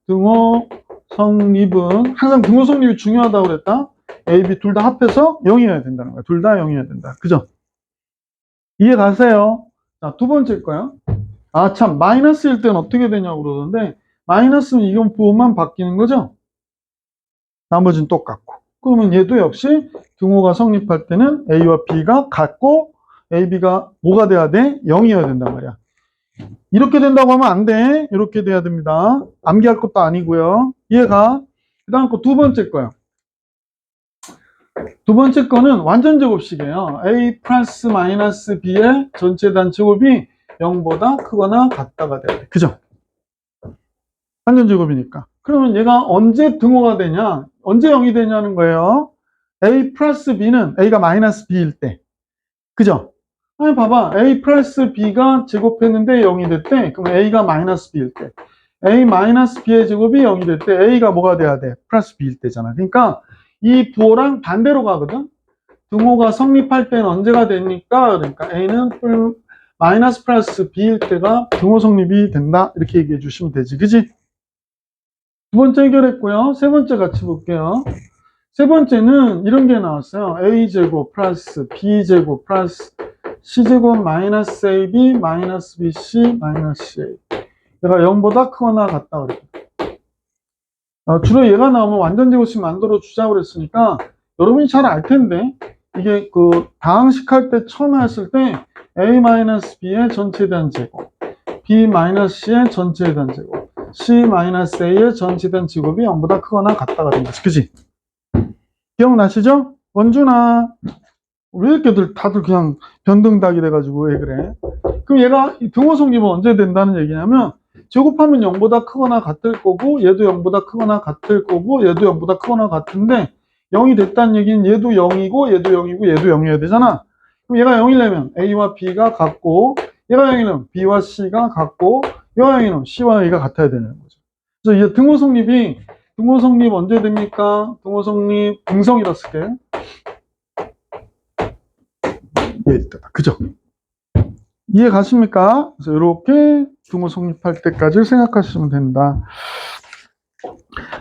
등호 성립은 항상 등호 성립이 중요하다고 그랬다. A, B 둘 다 합해서 0이어야 된다는 거야. 둘 다 0이어야 된다. 그죠? 이해 가세요? 자, 두 번째 거요. 참, 마이너스일 때는 어떻게 되냐고 그러던데, 마이너스는 이건 부호만 바뀌는 거죠? 나머지는 똑같고. 그러면 얘도 역시 등호가 성립할 때는 A와 B가 같고, A, B가 뭐가 돼야 돼? 0이어야 된단 말이야. 이렇게 된다고 하면 안 돼. 이렇게 돼야 됩니다. 암기할 것도 아니고요. 이해가? 그 다음 거 두 번째 거요. 두 번째 거는 완전 제곱식이에요. a 플러스 마이너스 b의 전체 단제곱이 0보다 크거나 같다가 돼야 돼. 그죠? 완전 제곱이니까. 그러면 얘가 언제 등호가 되냐? 언제 0이 되냐는 거예요. a 플러스 b는 a가 마이너스 b일 때. 그죠? 아니, 봐봐. a 플러스 b가 제곱했는데 0이 됐대. 그럼 a가 마이너스 b일 때. a 마이너스 b의 제곱이 0이 될 때 a가 뭐가 돼야 돼? 플러스 b일 때잖아. 그러니까 이 부호랑 반대로 가거든. 등호가 성립할 때는 언제가 됩니까? 그러니까 a는 마이너스 플러스 b일 때가 등호 성립이 된다. 이렇게 얘기해 주시면 되지. 그지? 두 번째 해결했고요. 세 번째 같이 볼게요. 세 번째는 이런 게 나왔어요. a제곱 플러스 b제곱 플러스 c제곱 마이너스 ab 마이너스 bc 마이너스 ca. 얘가 0보다 크거나 같다 그랬거든. 주로 얘가 나오면 완전 제곱식 만들어 주자고 그랬으니까 여러분이 잘 알 텐데 이게 그 다항식 할 때 처음에 했을 때 a-b의 전체에 대한 제곱, b-c의 전체에 대한 제곱, c-a의 전체에 대한 제곱이 0보다 크거나 같다가 된 거지. 그지? 기억나시죠? 원준아, 왜 이렇게 다들 그냥 변등닭이 돼가지고 왜 그래? 그럼 얘가 등호 성립은 언제 된다는 얘기냐면 제곱하면 0보다 크거나 같을 거고 얘도 0보다 크거나 같을 거고 얘도 0보다 크거나 같은데 0이 됐다는 얘기는 얘도 0이고 얘도 0이고 얘도 0이어야 되잖아. 그럼 얘가 0이려면 A와 B가 같고 얘가 0이면 B와 C가 같고 얘가 0이면 C와 A가 같아야 되는 거죠. 그래서 이 등호 성립 언제 됩니까? 등호 성립 등성이라 쓸게요. 예, 그죠? 이해 가십니까? 그래서 이렇게 등호 성립할 때까지 생각하시면 된다.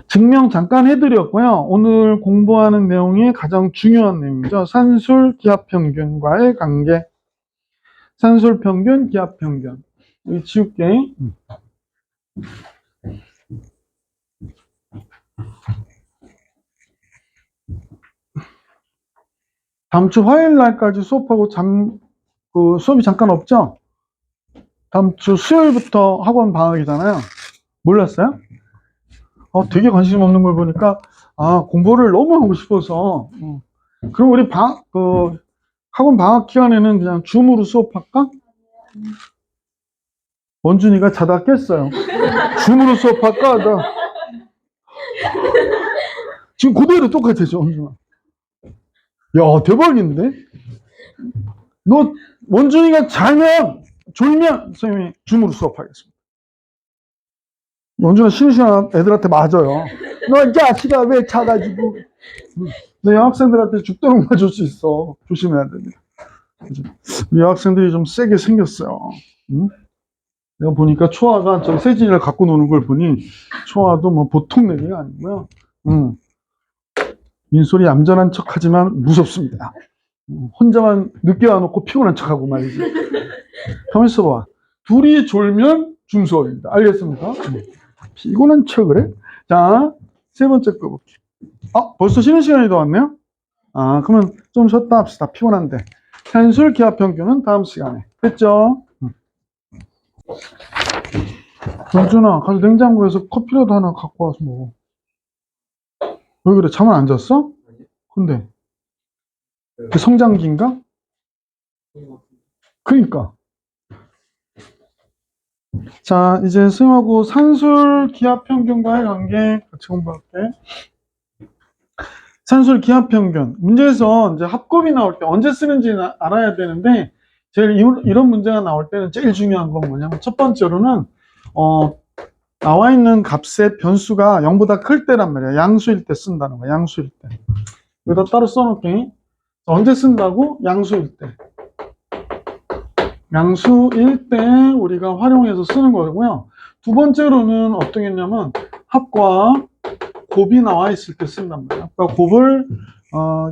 증명 잠깐 해드렸고요. 오늘 공부하는 내용이 가장 중요한 내용이죠. 산술 기압 평균과의 관계. 산술 평균, 기압 평균. 여기 지울게. 다음 주 화요일 날까지 수업하고 수업이 잠깐 없죠? 다음 주 수요일부터 학원 방학이잖아요. 몰랐어요? 되게 관심 없는 걸 보니까, 공부를 너무 하고 싶어서, 그럼 우리 학원 방학 기간에는 그냥 줌으로 수업할까? 원준이가 자다 깼어요. 줌으로 수업할까? 지금 그대로 똑같아져, 원준아. 야, 대박인데? 너, 원준이가 졸면, 선생님이 줌으로 수업하겠습니다. 원준아 신시한 애들한테 맞아요. 너 이 자식아 왜 자가지고. 너 여학생들한테 죽도록 맞을 수 있어. 조심해야 됩니다. 우리 여학생들이 좀 세게 생겼어요. 응? 내가 보니까 초아가 저 세진이를 갖고 노는 걸 보니 초아도 뭐 보통 내기가 아니고요. 민솔이 얌전한 척하지만 무섭습니다. 혼자만 늦게 와놓고 피곤한 척하고 말이지. 가만 있어봐. 둘이 졸면 줌수업입니다. 알겠습니까? 피곤한 척을 해? 자, 세 번째 거 볼게요. 벌써 쉬는 시간이 더 왔네요? 그러면 좀 쉬었다 합시다. 피곤한데. 산술 기압 평균은 다음 시간에. 됐죠? 원준아, 가서 냉장고에서 커피라도 하나 갖고 와서 먹어. 왜 그래? 잠을 안 잤어? 근데 그 성장기인가? 그러니까. 자, 이제 선생님하고 산술 기압 평균과의 관계 같이 공부할게. 산술 기압 평균. 문제에서 이제 합곱이 나올 때 언제 쓰는지 알아야 되는데, 제일 이런 문제가 나올 때는 제일 중요한 건 뭐냐면, 첫 번째로는, 나와 있는 값의 변수가 0보다 클 때란 말이야. 양수일 때 쓴다는 거야. 양수일 때. 여기다 따로 써놓게. 언제 쓴다고? 양수일 때. 양수일 때 우리가 활용해서 쓰는 거고요. 두 번째로는 어떤 게 있냐면 합과 곱이 나와 있을 때 쓴단 말이에요. 그러니까 곱을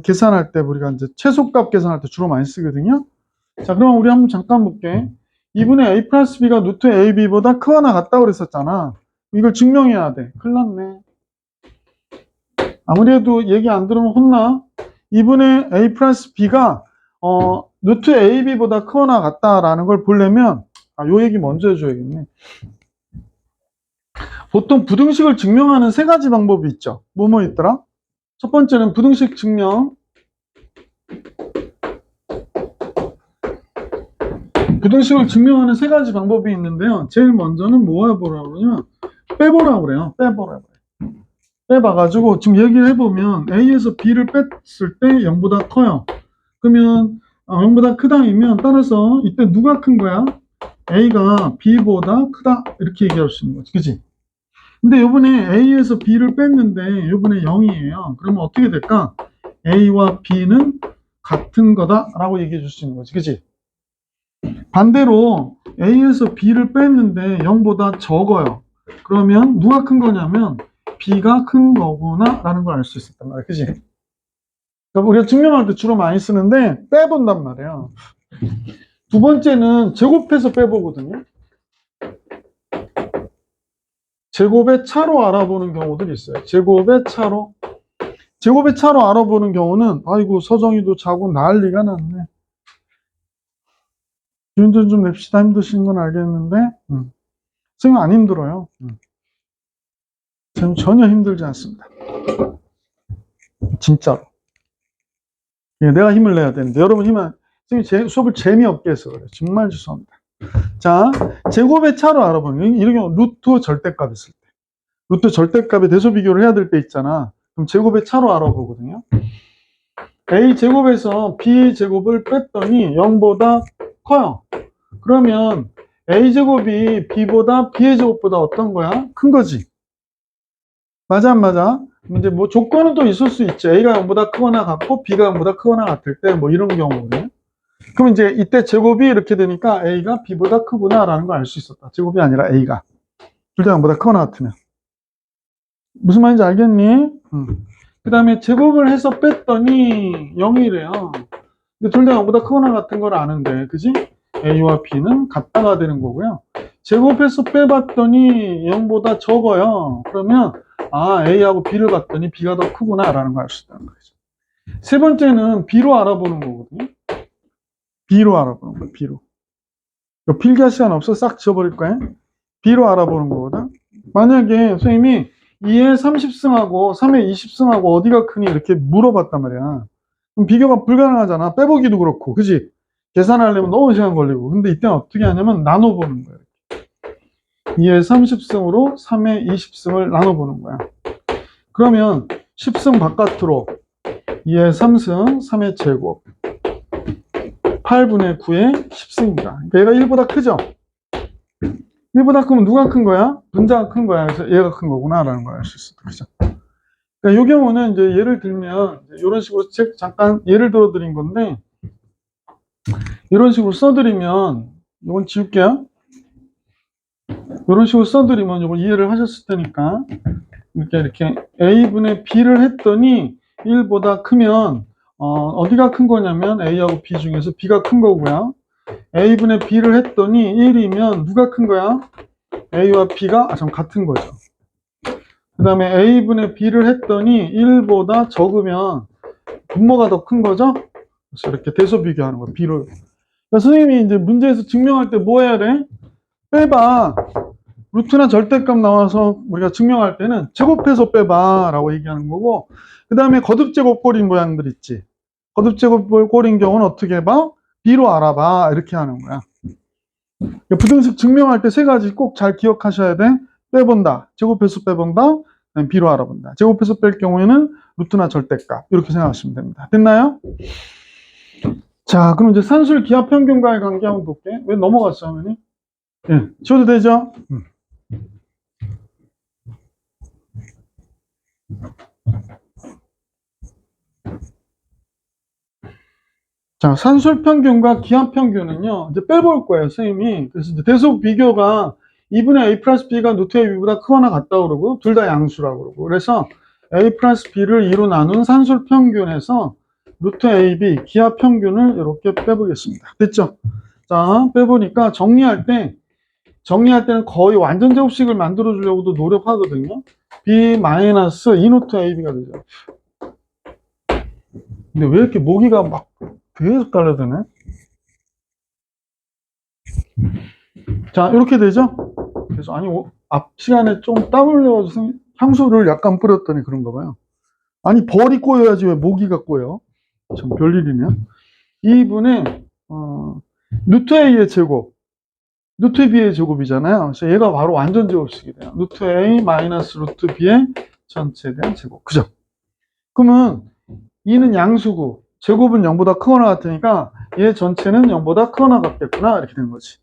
계산할 때 우리가 이제 최소값 계산할 때 주로 많이 쓰거든요. 자, 그럼 우리 한번 잠깐 볼게. 2분의 a 플러스 b가 루트 ab보다 크거나 같다고 그랬었잖아. 이걸 증명해야 돼. 큰일 났네. 아무래도 얘기 안 들으면 혼나. 2분의 a 플러스 b가 루트 ab보다 크거나 같다라는 걸 보려면 요 얘기 먼저 해줘야겠네. 보통 부등식을 증명하는 세 가지 방법이 있죠. 뭐뭐 있더라? 첫 번째는 부등식 증명. 부등식을 증명하는 세 가지 방법이 있는데요. 제일 먼저는 뭐 해보라고 그러냐? 빼보라고 그래요. 빼보라고 그래요. 빼봐가지고 지금 얘기를 해보면 A에서 B를 뺐을 때 0보다 커요. 그러면 0보다 크다이면 따라서 이때 누가 큰 거야? A가 B보다 크다 이렇게 얘기할 수 있는 거지. 그치? 근데 요번에 A에서 B를 뺐는데 요번에 0이에요. 그러면 어떻게 될까? A와 B는 같은 거다라고 얘기해 줄 수 있는 거지. 그치? 반대로 A에서 B를 뺐는데 0보다 적어요. 그러면 누가 큰 거냐면 B가 큰 거구나 라는 걸 알 수 있었단 말이야. 그치? 그러니까 우리가 증명할 때 주로 많이 쓰는데 빼본단 말이에요. 두 번째는 제곱해서 빼보거든요. 제곱의 차로 알아보는 경우들이 있어요. 제곱의 차로. 제곱의 차로 알아보는 경우는 아이고 서정이도 자고 난리가 났네. 기운 좀 냅시다. 힘드신 건 알겠는데 선생님 안 힘들어요. 저는 전혀 힘들지 않습니다. 진짜로. 예, 내가 힘을 내야 되는데 여러분 힘은 선생님 수업을 재미없게 해서 그래요. 정말 죄송합니다. 자, 제곱의 차로 알아보는 이런 경우 루트 절대값 있을 때 루트 절대값의 대소 비교를 해야 될 때 있잖아. 그럼 제곱의 차로 알아보거든요. A 제곱에서 B 제곱을 뺐더니 0보다 커요. 그러면 A 제곱이 B보다 B의 제곱보다 어떤 거야? 큰 거지. 맞아 안 맞아? 이제 뭐 조건은 또 있을 수 있죠. A가 0보다 크거나 같고 B가 0보다 크거나 같을 때 뭐 이런 경우거든요. 그럼 이제 이때 제곱이 이렇게 되니까 A가 B보다 크구나라는 걸 알 수 있었다. 제곱이 아니라 A가. 둘 다 0보다 크거나 같으면. 무슨 말인지 알겠니? 그 다음에 제곱을 해서 뺐더니 0이래요. 근데 둘 다 0보다 크거나 같은 걸 아는데, 그지? A와 B는 같다가 되는 거고요. 제곱해서 빼봤더니 0보다 적어요. 그러면 A하고 B를 봤더니 B가 더 크구나 라는 걸 알 수 있다는 거죠. 세 번째는 B로 알아보는 거거든요. B로 알아보는 거예요. B로. 이거 필기할 시간 없어 싹 지워버릴 거예요. B로 알아보는 거거든. 만약에 선생님이 2에 30승하고 3에 20승하고 어디가 크니 이렇게 물어봤단 말이야. 그럼 비교가 불가능하잖아. 빼보기도 그렇고, 그지? 계산하려면 너무 시간 걸리고. 근데 이때는 어떻게 하냐면 나눠보는 거예요. 2에 30승으로 3에 20승을 나눠보는 거야. 그러면 10승 바깥으로 2에 3승, 3의 제곱 8분의 9에 10승입니다. 그러니까 얘가 1보다 크죠? 1보다 크면 누가 큰 거야? 분자가 큰 거야. 그래서 얘가 큰 거구나 라는 걸 알 수 있어. 그죠? 그러니까 이 경우는 이제 예를 들면 이런 식으로 잠깐 예를 들어 드린 건데 이런 식으로 써드리면 이건 지울게요. 이런 식으로 써드리면 이걸 이해를 하셨을 테니까 이렇게 A분의 B를 했더니 1보다 크면 어디가 큰 거냐면 A하고 B 중에서 B가 큰 거고요. A분의 B를 했더니 1이면 누가 큰 거야? A와 B가 같은 거죠. 그 다음에 A분의 B를 했더니 1보다 적으면 분모가 더 큰 거죠? 그래서 이렇게 대소 비교하는 거예요. B로. 그러니까 선생님이 이제 문제에서 증명할 때 뭐 해야 돼? 빼봐. 루트나 절대값 나와서 우리가 증명할 때는 제곱해서 빼봐 라고 얘기하는 거고, 그 다음에 거듭제곱 꼴인 모양들 있지. 거듭제곱 꼴인 경우는 어떻게 해봐? B로 알아봐. 이렇게 하는 거야. 그러니까 부등식 증명할 때 세 가지 꼭 잘 기억하셔야 돼. 빼본다. 제곱해서 빼본다. B로 알아본다. 제곱해서 뺄 경우에는 루트나 절대값. 이렇게 생각하시면 됩니다. 됐나요? 자, 그럼 이제 산술 기하 평균과의 관계 한번 볼게. 왜 넘어갔어, 화면이? 예, 지워도 되죠? 자, 산술 평균과 기하 평균은요, 이제 빼볼 거예요, 선생님이. 그래서 이제 대속 비교가 2분의 A 플러스 B가 루트 AB보다 크거나 같다 그러고, 둘 다 양수라고 그러고. 그래서 A 플러스 B를 2로 나눈 산술 평균에서 루트 AB, 기하 평균을 이렇게 빼보겠습니다. 됐죠? 자, 빼보니까 정리할 때는 거의 완전 제곱식을 만들어 주려고도 노력하거든요. B 마이너스 2 루트 AB가 되죠. 근데 왜 이렇게 모기가 막 계속 달려드네? 자, 이렇게 되죠? 그래서 아니 앞 시간에 좀 땀 흘려서 향수를 약간 뿌렸더니 그런가 봐요. 아니 벌이 꼬여야지 왜 모기가 꼬여? 참 별일이네요. 2분의 루트 A의 제곱, 루트 B의 제곱이잖아요. 그래서 얘가 바로 완전 제곱식이 돼요. 루트 A 마이너스 루트 B의 전체에 대한 제곱. 그죠? 그러면 2는 양수고 제곱은 0보다 크거나 같으니까 얘 전체는 0보다 크거나 같겠구나 이렇게 되는 거지.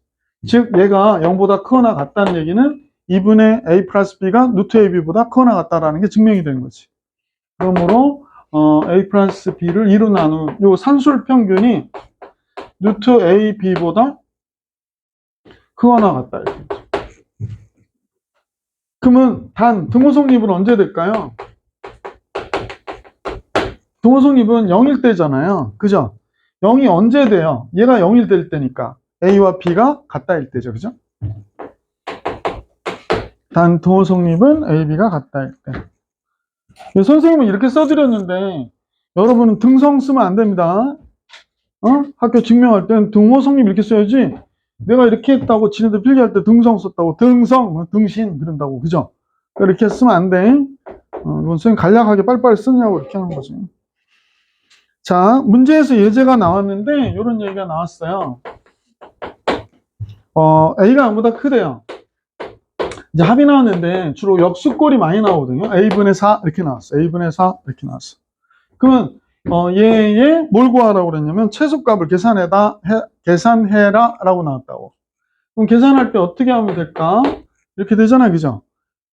즉 얘가 0보다 크거나 같다는 얘기는 2분의 A 플러스 B가 루트 AB보다 크거나 같다라는 게 증명이 되는 거지. 그러므로 A 플러스 B를 2로 나눈 요 산술 평균이 루트 AB보다 크거나 같다 이렇게. 그러면 단 등호성립은 언제 될까요? 등호성립은 0일 때잖아요. 그죠? 0이 언제 돼요? 얘가 0일 될 때니까 A와 B가 같다일 때죠. 그죠? 단 등호성립은 A, B가 같다일 때. 선생님은 이렇게 써드렸는데 여러분은 등성 쓰면 안 됩니다. 학교 증명할 때는 등호성립 이렇게 써야지 내가 이렇게 했다고 지네들 필기할 때 등성 썼다고 등성, 등신 그런다고. 그죠? 이렇게 쓰면 안 돼. 이건 선생님 간략하게 빨리빨리 쓰냐고 이렇게 하는 거지. 자, 문제에서 예제가 나왔는데 이런 얘기가 나왔어요. A가 0보다 크대요. 이제 합이 나왔는데 주로 역수꼴이 많이 나오거든요. A분의 4 이렇게 나왔어. A분의 4 이렇게 나왔어. 그러면 얘의 뭘 구하라고 그랬냐면 최소값을 계산해라 라고 나왔다고. 그럼 계산할 때 어떻게 하면 될까? 이렇게 되잖아. 그죠?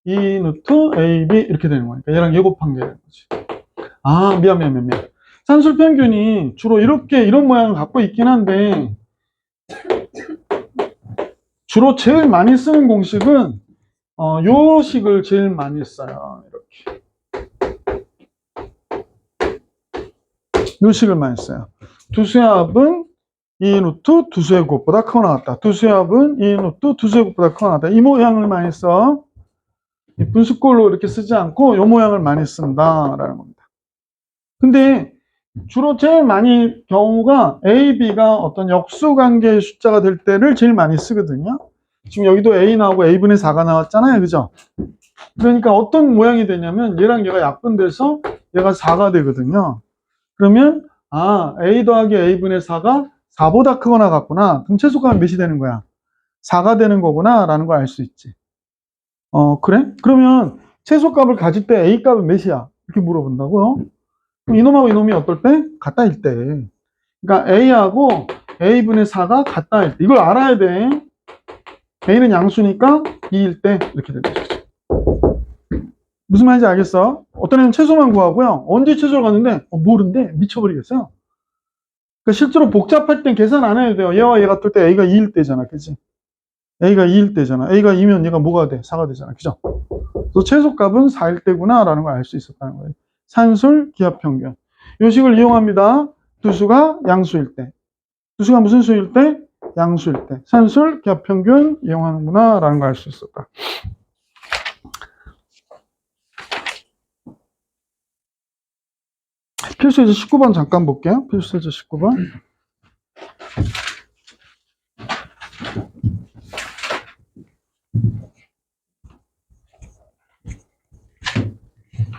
2 루트 AB 이렇게 되는 거니까 얘랑 얘 곱한 게 되는 거지. 아, 미안. 산술 평균이 주로 이런 모양을 갖고 있긴 한데 주로 제일 많이 쓰는 공식은 요 식을 제일 많이 써요. 이렇게. 요 식을 많이 써요. 두수의 합은 2 루트 두수의 곱보다 크거나 같다. 두수의 합은 2 루트 두수의 곱보다 크거나 같다. 이 모양을 많이 써. 분수꼴로 이렇게 쓰지 않고 요 모양을 많이 쓴다라는 겁니다. 근데 주로 제일 많이 경우가 A, B가 어떤 역수관계의 숫자가 될 때를 제일 많이 쓰거든요. 지금 여기도 A 나오고 A분의 4가 나왔잖아요. 그죠? 그러니까 어떤 모양이 되냐면 얘랑 얘가 약분돼서 얘가 4가 되거든요. 그러면 A 더하기 A분의 4가 4보다 크거나 같구나. 그럼 최소값은 몇이 되는 거야? 4가 되는 거구나 라는 걸 알 수 있지. 그래? 그러면 최소값을 가질 때 A값은 몇이야? 이렇게 물어본다고요? 그럼 이놈하고 이놈이 어떨 때? 같다일 때. 그러니까 A하고 A분의 4가 같다일 때. 이걸 알아야 돼. A는 양수니까 2일 때 이렇게 되는 거죠. 무슨 말인지 알겠어? 어떤 애는 최소만 구하고요. 언제 최소를 갔는데 모른대. 미쳐버리겠어요. 그러니까 실제로 복잡할 땐 계산 안 해도 돼요. 얘와 얘가 뜰 때 A가 2일 때잖아. 그치? A가 2일 때잖아. A가 2면 얘가 뭐가 돼? 4가 되잖아. 그죠? 그래서 최소값은 4일 때구나 라는 걸 알 수 있었다는 거예요. 산술 기하평균. 이 식을 이용합니다. 두수가 양수일 때. 두수가 무슨 수일 때? 양수일 때. 산술 기하평균 이용하는구나 라는 걸 알 수 있었다. 필수예제 19번 잠깐 볼게요. 필수예제 19번.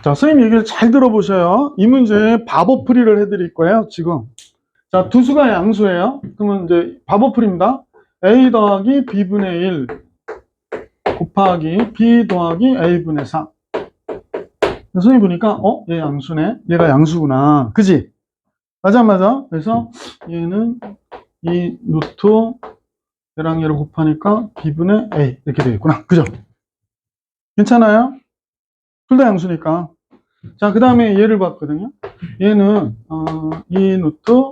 자, 선생님 얘기를 잘 들어보셔요. 이 문제 바보풀이를 해드릴 거예요, 지금. 자, 두수가 양수예요. 그러면 이제 바보풀입니다. A 더하기 B분의 1 곱하기 B 더하기 A분의 4. 선생님 보니까, 얘 양수네. 얘가 양수구나. 그지? 맞아. 그래서 얘는 이 루트 얘랑 얘를 곱하니까 B분의 A 이렇게 되겠구나. 그죠? 괜찮아요? 둘 다 양수니까. 자, 그 다음에 얘를 봤거든요. 얘는 2 루트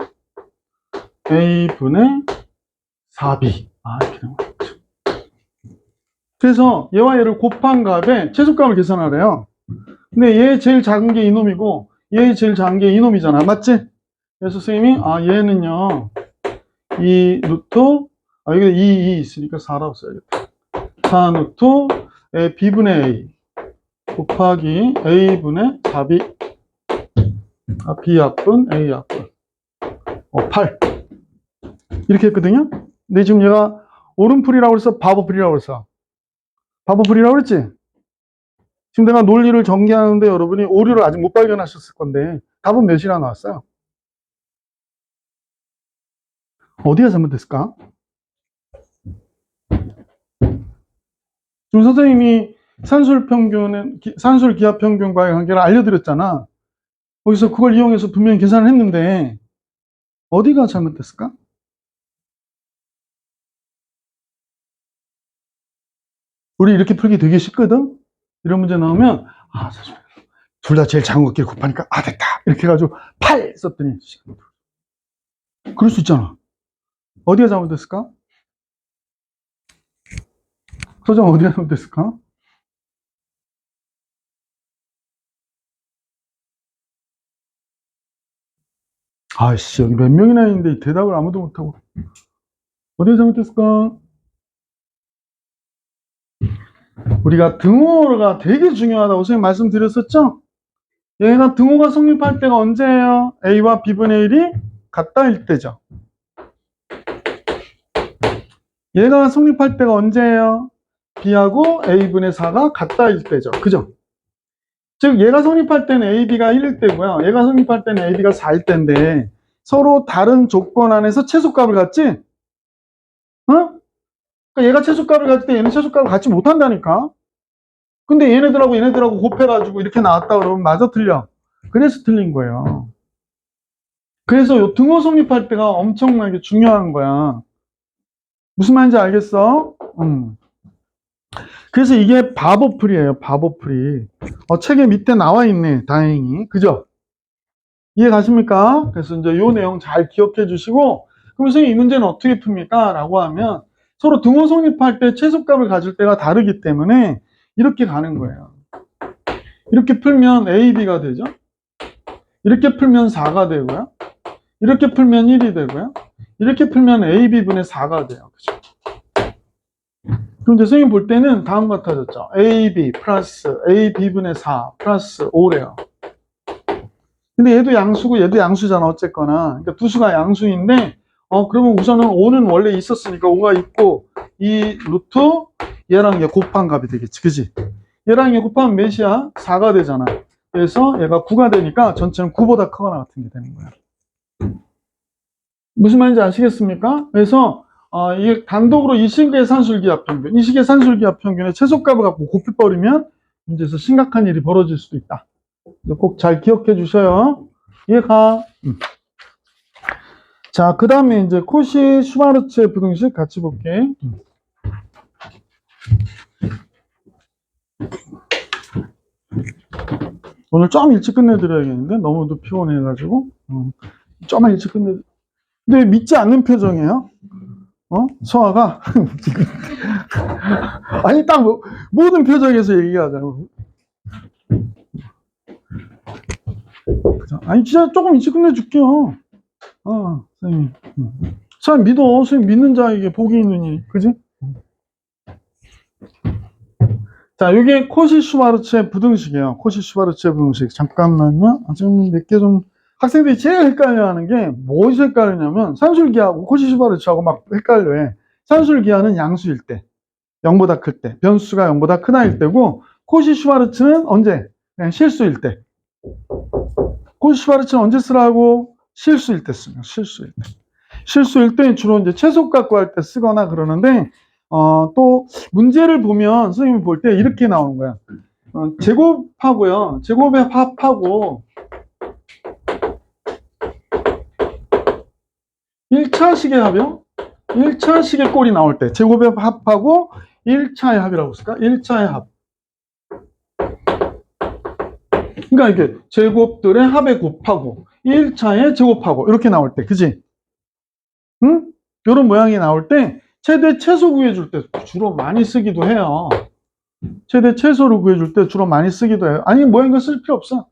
A분의 4B. 이렇게 되는 거죠. 그래서 얘와 얘를 곱한 값에 최소값을 계산하래요. 근데 얘 제일 작은 게 이놈이고 얘 제일 작은 게 이놈이잖아. 맞지? 그래서 선생님이 얘는요 2 루트 여기 2 있으니까 4라고 써야겠다. 4 루트 B분의 A 곱하기 A분의 4B B 합분 A 합분 8 이렇게 했거든요. 근데 지금 얘가 오름풀이라고 그랬어? 바보풀이라고 그랬어? 바보풀이라고 그랬지? 지금 내가 논리를 전개하는데 여러분이 오류를 아직 못 발견하셨을 건데 답은 몇이나 나왔어요? 어디가 잘못됐을까? 지금 선생님이 산술 기하 평균과의 관계를 알려드렸잖아. 거기서 그걸 이용해서 분명히 계산을 했는데 어디가 잘못됐을까? 우리 이렇게 풀기 되게 쉽거든? 이런 문제 나오면 둘 다 제일 작은 것끼리 곱하니까 됐다 이렇게 해가지고 8 썼더니 그럴 수 있잖아. 어디가 잘못됐을까? 서정 어디가 잘못됐을까? 아이씨 여기 몇 명이나 있는데 대답을 아무도 못하고 어디가 잘못됐을까? 우리가 등호가 되게 중요하다고 선생님 말씀드렸었죠? 얘가 등호가 성립할 때가 언제예요? A와 B분의 1이 같다일 때죠. 얘가 성립할 때가 언제예요? B하고 A분의 4가 같다일 때죠. 그죠? 즉 얘가 성립할 때는 AB가 1일 때고요. 얘가 성립할 때는 AB가 4일 때인데 서로 다른 조건 안에서 최소값을 갖지? 어? 그러니까 얘가 최소값을 가질 때 얘는 최소값을 갖지 못한다니까. 근데 얘네들하고 곱해가지고 이렇게 나왔다 그러면 맞아 틀려? 그래서 틀린 거예요. 그래서 요 등호 성립할 때가 엄청나게 중요한 거야. 무슨 말인지 알겠어? 그래서 이게 바보풀이에요. 바보풀이. 책에 밑에 나와 있네. 다행히. 그죠? 이해 가십니까? 그래서 이제 요 내용 잘 기억해 주시고 그럼 선생님 이 문제는 어떻게 풉니까? 라고 하면 서로 등호 성립할 때 최소값을 가질 때가 다르기 때문에 이렇게 가는 거예요. 이렇게 풀면 AB가 되죠. 이렇게 풀면 4가 되고요. 이렇게 풀면 1이 되고요. 이렇게 풀면 AB분의 4가 돼요. 그죠? 그럼 이제 선생님 볼 때는 다음 같아졌죠. AB 플러스 AB분의 4 플러스 5래요. 근데 얘도 양수고 얘도 양수잖아. 어쨌거나. 그러니까 두 수가 양수인데 그러면 우선은 5는 원래 있었으니까 5가 있고 이 루트 얘랑 얘 곱한 값이 되겠지. 그지? 얘랑 얘 곱하면 몇이야? 4가 되잖아. 그래서 얘가 9가 되니까 전체는 9보다 크거나 같은 게 되는 거야. 무슨 말인지 아시겠습니까? 그래서 이게 단독으로 이 식의 산술기하 평균, 이 식의 산술기하 평균의 최소값을 갖고 곱해버리면 문제에서 심각한 일이 벌어질 수도 있다. 꼭 잘 기억해 주셔요. 이해가? 자, 그 다음에 이제 코시 슈바르츠의 부등식 같이 볼게. 오늘 좀 일찍 끝내드려야겠는데 너무도 피곤해가지고 좀만 일찍 끝내. 근데 믿지 않는 표정이에요. 서아가 아니 딱 모든 표정에서 얘기하잖아. 아니 진짜 조금 일찍 끝내줄게요. 선생님. 잘 믿어. 선생님 믿는 자에게 복이 있느니. 그지? 자, 이게 코시 슈바르츠의 부등식이에요. 코시 슈바르츠의 부등식. 잠깐만요. 지금 몇 개 좀 학생들이 제일 헷갈려 하는 게 뭐에서 헷갈리냐면 산술기하고 코시 슈바르츠하고 막 헷갈려 해. 산술기하는 양수일 때, 0보다 클 때, 변수가 0보다 크다일 때고 코시 슈바르츠는 언제? 그냥 실수일 때. 코시 슈바르츠는 언제 쓰라고? 실수일 때 쓰면 실수일 때. 실수일 때 주로 이제 최소값 구할 때 쓰거나 그러는데 또 문제를 보면 선생님이 볼 때 이렇게 나오는 거야. 제곱하고요. 제곱의 합하고 1차식의 합이요. 1차식의 꼴이 나올 때 제곱의 합하고 1차의 합이라고 쓸까? 1차의 합. 그러니까 이게 제곱들의 합의 곱하고 1차의 제곱하고 이렇게 나올 때, 그지? 응? 이런 모양이 나올 때 최대 최소 구해줄 때 주로 많이 쓰기도 해요. 최대 최소를 구해줄 때 주로 많이 쓰기도 해요. 아니 모양을 쓸 필요 없어.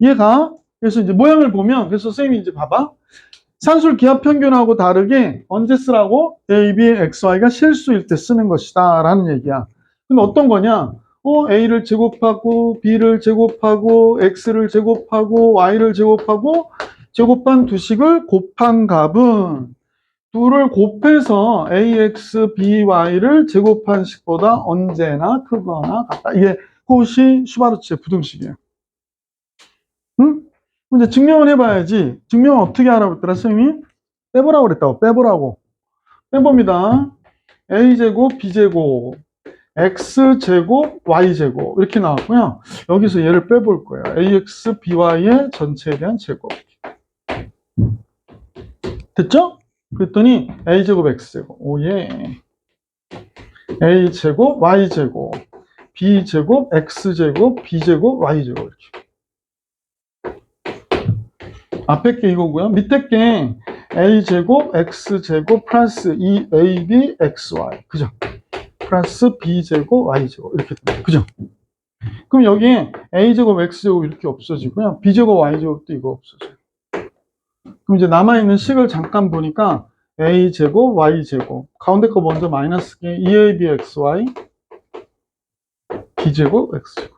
얘가 그래서 이제 모양을 보면 그래서 선생님이 이제 봐봐. 산술 기하 평균하고 다르게 언제 쓰라고? A, B, X, Y가 실수일 때 쓰는 것이다 라는 얘기야. 근데 어떤 거냐? A를 제곱하고 B를 제곱하고 X를 제곱하고 Y를 제곱하고 제곱한 두 식을 곱한 값은 둘을 곱해서 ax, by를 제곱한 식보다 언제나 크거나 같다. 이게 코시 슈바르츠의 부등식이에요. 응? 이제 증명을 해봐야지. 증명을 어떻게 알아봤더라, 선생님이? 빼보라고 그랬다고, 빼보라고. 빼봅니다. a제곱, b제곱, x제곱, y제곱. 이렇게 나왔고요. 여기서 얘를 빼볼 거예요. ax, by의 전체에 대한 제곱. 됐죠? 그랬더니 a제곱, x제곱. 오예. a제곱, y제곱, b제곱, x제곱, b제곱, y제곱. 이렇게. 앞에 게 이거고요. 밑에 게 a제곱, x제곱, 플러스 2ab, xy. 그죠? 플러스 b제곱, y제곱. 이렇게 됩니다. 그죠? 그럼 여기 a제곱, x제곱 이렇게 없어지고요. b제곱, y제곱도 이거 없어져요. 그럼 이제 남아있는 식을 잠깐 보니까 a제곱, y제곱. 가운데 거 먼저 마이너스 게 2ab, xy, b제곱, x제곱.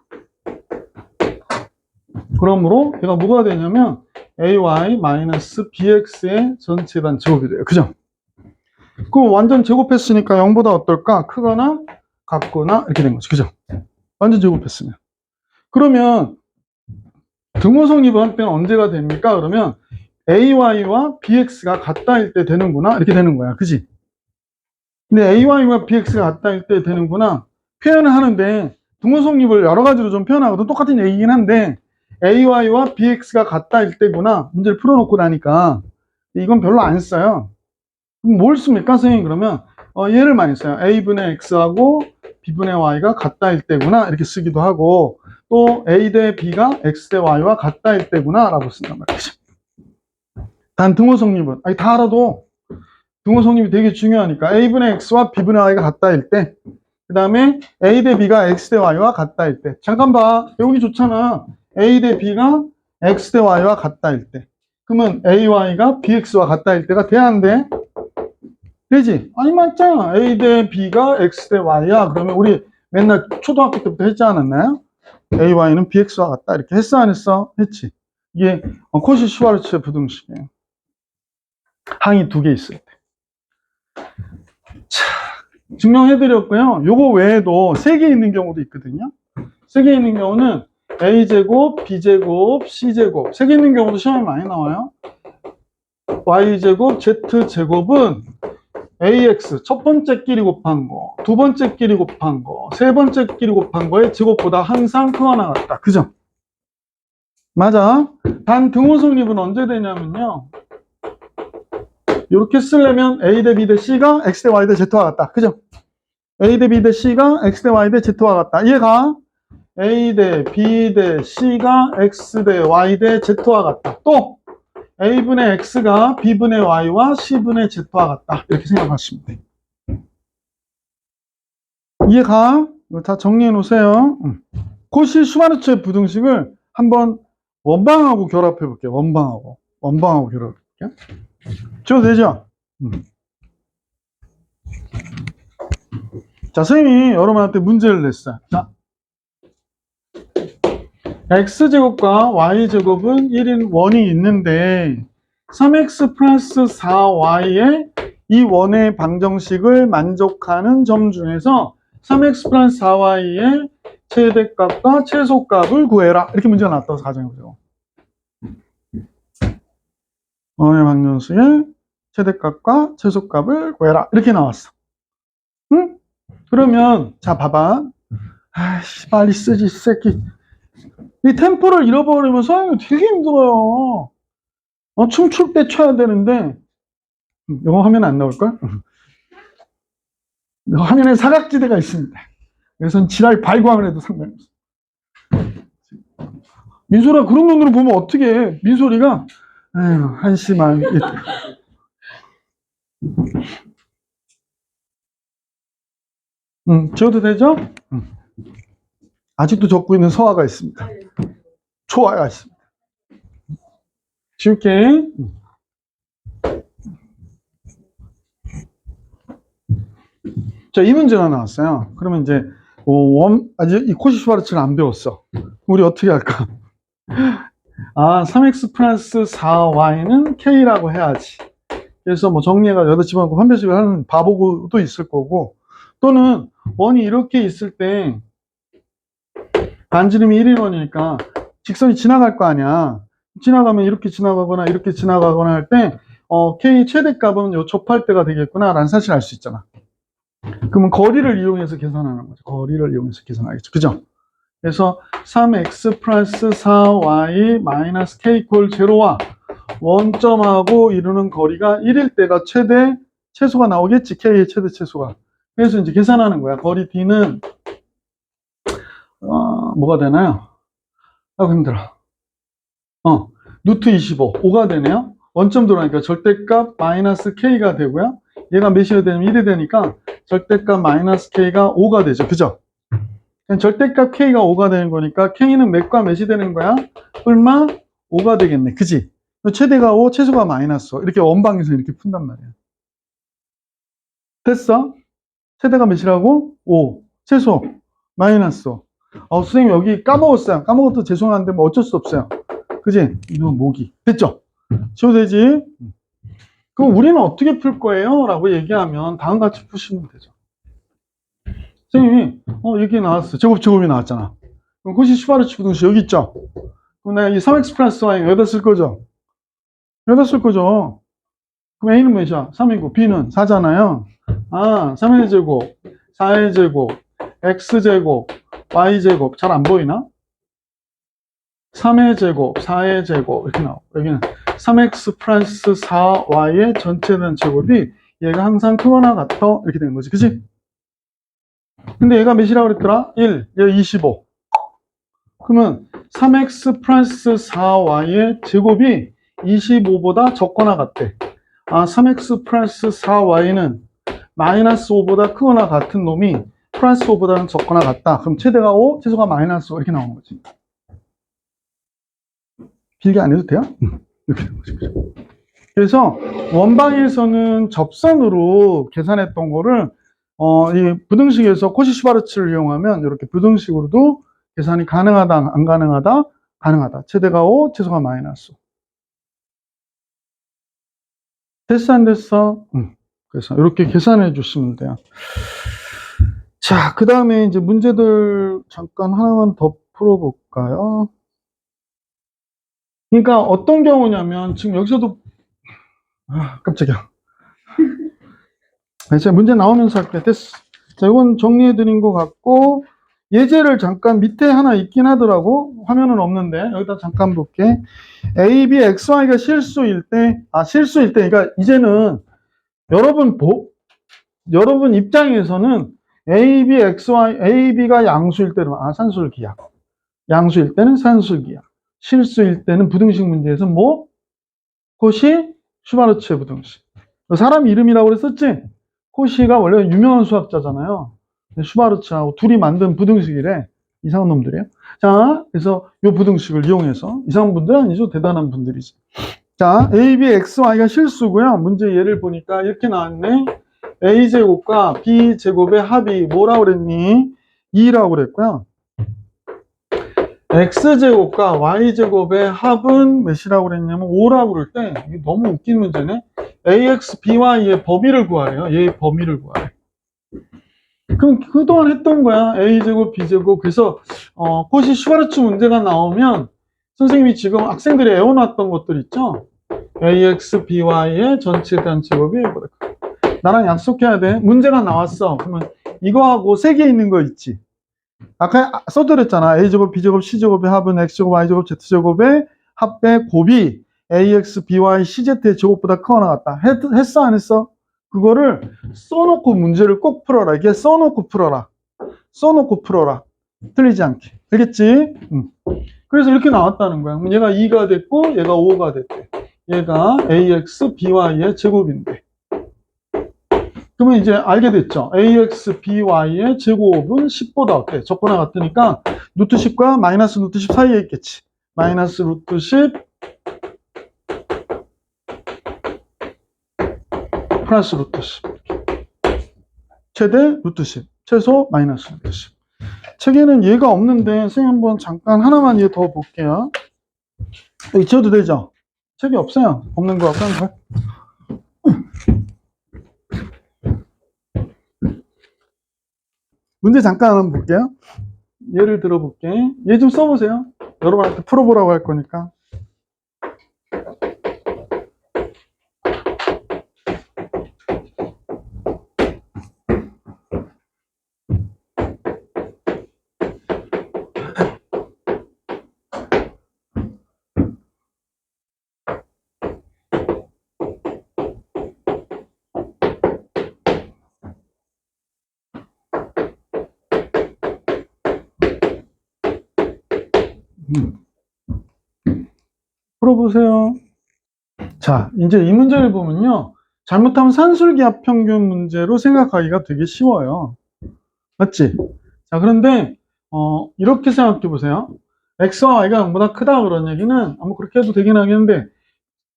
그러므로 얘가 뭐가 되냐면 ay 마이너스 bx의 전체단 제곱이 돼요. 그죠? 그럼 완전 제곱했으니까 0보다 어떨까? 크거나 같거나 이렇게 된 거죠. 그죠? 완전 제곱했으면. 그러면 등호성립은 때는 언제가 됩니까? 그러면 ay와 bx가 같다일 때 되는구나. 이렇게 되는 거야. 그지? 근데 ay와 bx가 같다일 때 되는구나. 표현을 하는데 등호성립을 여러 가지로 좀 표현하거든. 똑같은 얘기긴 한데 ay와 bx가 같다일 때구나. 문제를 풀어놓고 나니까 이건 별로 안 써요. 그럼 뭘 씁니까? 선생님 그러면 얘를 많이 써요. a분의 x하고 b분의 y가 같다일 때구나. 이렇게 쓰기도 하고 또 a 대 b가 x 대 y와 같다일 때구나 라고 쓴단 말이죠. 단 등호성립은 다 알아도 등호성립이 되게 중요하니까 a분의 x와 b분의 y가 같다일 때 그 다음에 a 대 b가 x 대 y와 같다일 때 잠깐 봐. 배우기 좋잖아. a 대 b가 x 대 y와 같다일 때 그러면 ay가 bx와 같다일 때가 돼야 안 돼? 되지? 아니 맞잖아. a 대 b가 x 대 y야. 그러면 우리 맨날 초등학교 때부터 했지 않았나요? ay는 bx와 같다. 이렇게 했어 안 했어? 했지. 이게 코시 슈바르츠의 부등식이에요. 항이 두 개 있을 때. 자, 증명해드렸고요. 요거 외에도 세 개 있는 경우도 있거든요. 세 개 있는 경우는 a제곱, b제곱, c제곱. 세 개 있는 경우도 시험에 많이 나와요. y제곱, z제곱은 ax 첫 번째 끼리 곱한 거, 두 번째 끼리 곱한 거, 세 번째 끼리 곱한 거의 제곱보다 항상 크거나 같다. 그죠? 맞아. 단 등호성립은 언제 되냐면요. 이렇게 쓰려면 a 대 b 대 c가 x 대 y 대 z와 같다. 그죠? a 대 b 대 c가 x 대 y 대 z와 같다. 이해가? a 대 b 대 c가 x 대 y 대 z와 같다. 또 a분의 x가 b분의 y와 c분의 z와 같다. 이렇게 생각하시면 돼. 이해가? 이거 다 정리해 놓으세요. 코시 슈바르츠의 부등식을 한번 원방하고 결합해 볼게요. 원방하고 결합해 볼게요. 지워도 되죠? 자, 선생님이 여러분한테 문제를 냈어요. 자, x제곱과 y제곱은 1인 원이 있는데 3x 플러스 4y의 이 원의 방정식을 만족하는 점 중에서 3x 플러스 4y의 최대값과 최소값을 구해라. 이렇게 문제가 나왔다고 가정해보죠. 원의 방정식의 최대값과 최소값을 구해라. 이렇게 나왔어. 응? 그러면 자 봐봐. 아이씨 빨리 쓰지 이 새끼. 이 템포를 잃어버리면 선생님 되게 힘들어요. 춤출 때 춰야 되는데 영어 화면 안 나올걸? 화면에 사각지대가 있습니다. 그래서 지랄 발광을 해도 상관이 없어. 민소라 그런 눈으로 보면 어떻게 해? 민소리가 아유 한심한. 지워도 되죠? 아직도 적고 있는 서화가 있습니다. 초화가 있습니다. 지울게. 자, 이 문제가 나왔어요. 그러면 이제 아직 이 코시 슈바르츠를 안 배웠어. 우리 어떻게 할까? 3x 플러스 4y는 k라고 해야지. 그래서 뭐 정리해가 여기다 집어넣고 판별식을 하는 바보도 있을 거고, 또는 원이 이렇게 있을 때 반지름이 1인원이니까 직선이 지나갈 거 아니야. 지나가면 이렇게 지나가거나 이렇게 지나가거나 할 때 K 최대값은 요 접할 때가 되겠구나 라는 사실을 알 수 있잖아. 그러면 거리를 이용해서 계산하는 거죠. 거리를 이용해서 계산하겠죠. 그죠? 그래서 3x 플러스 4y 마이너스 k 이퀄 0와 원점하고 이루는 거리가 1일 때가 최소가 나오겠지. k의 최대 최소가. 그래서 이제 계산하는 거야. 거리 d는 뭐가 되나요? 아이고 힘들어. 루트 25, 5가 되네요. 원점 들어가니까 절대값 마이너스 k가 되고요. 얘가 몇이 되면 1이 되니까 절대값 마이너스 k가 5가 되죠. 그죠? 절대값 k가 5가 되는 거니까 k는 몇과 몇이 되는 거야? 얼마? 5가 되겠네. 그지? 최대가 5, 최소가 마이너스 5. 이렇게 원방에서 이렇게 푼단 말이야. 됐어? 최대가 몇이라고? 5. 최소 마이너스 5. 선생님 여기 까먹었어요. 까먹어도 죄송한데 뭐 어쩔 수 없어요. 그지? 이거 모기. 됐죠? 지워도 되지? 그럼 우리는 어떻게 풀 거예요? 라고 얘기하면 다음같이 푸시면 되죠. 선생님이 이게 나왔어. 제곱이 나왔잖아. 그럼 코시 슈바르츠 부등식 여기 있죠? 그럼 내가 이 3x 플러스 y 여기다 쓸 거죠? 여기다 쓸 거죠. 그럼 a는 몇이야? 3이고 b는 4잖아요. 3의 제곱, 4의 제곱, x제곱, y제곱 잘 안 보이나? 3의 제곱, 4의 제곱 이렇게 나오고 여기는 3x 플러스 4y의 전체된 제곱이 얘가 항상 크거나 같아 이렇게 되는 거지. 그치? 근데 얘가 몇이라고 그랬더라? 1, 얘 25. 그러면 3x 플러스 4y의 제곱이 25보다 적거나 같대. 3x 플러스 4y는 마이너스 5보다 크거나 같은 놈이 플러스 5보다는 적거나 같다. 그럼 최대가 5, 최소가 마이너스 5 이렇게 나오는 거지. 길게 안 해도 돼요? 이렇게 되는 거지. 그래서 원방에서는 접선으로 계산했던 거를 이 부등식에서 코시 슈바르츠를 이용하면 이렇게 부등식으로도 계산이 가능하다, 안 가능하다? 가능하다. 최대가 5, 최소가 마이너스 5. 됐어, 안 됐어? 그래서 이렇게 계산해 주시면 돼요. 자, 그 다음에 이제 문제들 잠깐 하나만 더 풀어볼까요? 그러니까 어떤 경우냐면 지금 여기서도 깜짝이야. 제가 문제 나오면서 할게. 됐어. 자, 이건 정리해 드린 것 같고 예제를 잠깐 밑에 하나 있긴 하더라고. 화면은 없는데 여기다 잠깐 볼게. A, B, X, Y가 실수일 때, 그러니까 이제는 여러분 입장에서는 A, B, X, Y, A, B가 양수일 때는 산술기약. 양수일 때는 산술기약. 실수일 때는 부등식 문제에서 뭐? 코시 슈바르츠의 부등식. 사람 이름이라고 그랬었지? 코시가 원래 유명한 수학자잖아요. 슈바르츠하고 둘이 만든 부등식이래. 이상한 놈들이에요. 자, 그래서 이 부등식을 이용해서 이상한 분들은 아니죠. 대단한 분들이지. 자, A, B, X, Y가 실수고요. 문제 예를 보니까 이렇게 나왔네. A제곱과 B제곱의 합이 뭐라고 그랬니? 2라고 그랬고요. X제곱과 Y제곱의 합은 몇이라고 그랬냐면 5라고 그럴 때 이게 너무 웃긴 문제네. AX, BY의 범위를 구하래요. 얘의 범위를 구하래. 그럼 그동안 했던 거야. A제곱, B제곱. 그래서 코시 슈바르츠 문제가 나오면 선생님이 지금 학생들이 애워놨던 것들 있죠? AX, BY의 전체 대한 제곱이 이거다. 나랑 약속해야 돼. 문제가 나왔어. 그러면 이거하고 세 개 있는 거 있지. 아까 써드렸잖아. A제곱, B제곱, C제곱의 합은 X제곱, Y제곱, Z제곱의 합의 곱이 AX, BY, CZ의 제곱보다 크거나 같다. 했어, 안 했어? 그거를 써놓고 문제를 꼭 풀어라. 이게 써놓고 풀어라. 써놓고 풀어라. 틀리지 않게. 알겠지? 그래서 이렇게 나왔다는 거야. 그럼 얘가 2가 됐고, 얘가 5가 됐대. 얘가 AX, BY의 제곱인데. 그러면 이제 알게 됐죠. AX, BY의 제곱은 10보다 어때? 적거나 같으니까 루트 10과 마이너스 루트 10 사이에 있겠지. 마이너스 루트 10 플러스 루트 10 최대 루트 10 최소 마이너스 루트 10 책에는 얘가 없는데 선생님 한번 잠깐 하나만 얘 더 볼게요. 여기 지워도 되죠? 책이 없어요. 없는 거 같고 문제 잠깐 한번 볼게요. 예를 들어볼게. 얘 좀 써보세요. 여러분한테 풀어보라고 할 거니까. 풀어보세요. 자, 이제 이 문제를 보면요. 잘못하면 산술기압 평균 문제로 생각하기가 되게 쉬워요. 맞지? 자, 그런데, 이렇게 생각해 보세요. x와 y가 0보다 크다 그런 얘기는, 뭐 그렇게 해도 되긴 하겠는데,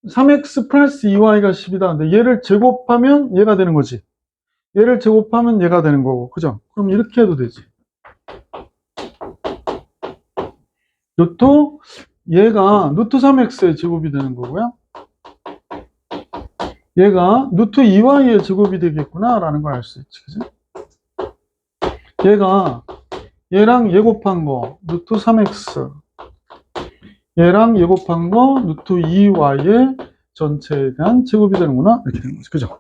3x 플러스 2y가 10이다. 근데 얘를 제곱하면 얘가 되는 거지. 얘를 제곱하면 얘가 되는 거고. 그죠? 그럼 이렇게 해도 되지. 루트, 얘가 루트 3x의 제곱이 되는 거고요. 얘가 루트 2y의 제곱이 되겠구나 라는 걸 알 수 있지. 그지? 얘가 얘랑 얘 곱한 거 루트 3x, 얘랑 얘 곱한 거 루트 2y의 전체에 대한 제곱이 되는구나 이렇게 되는 거지. 그죠?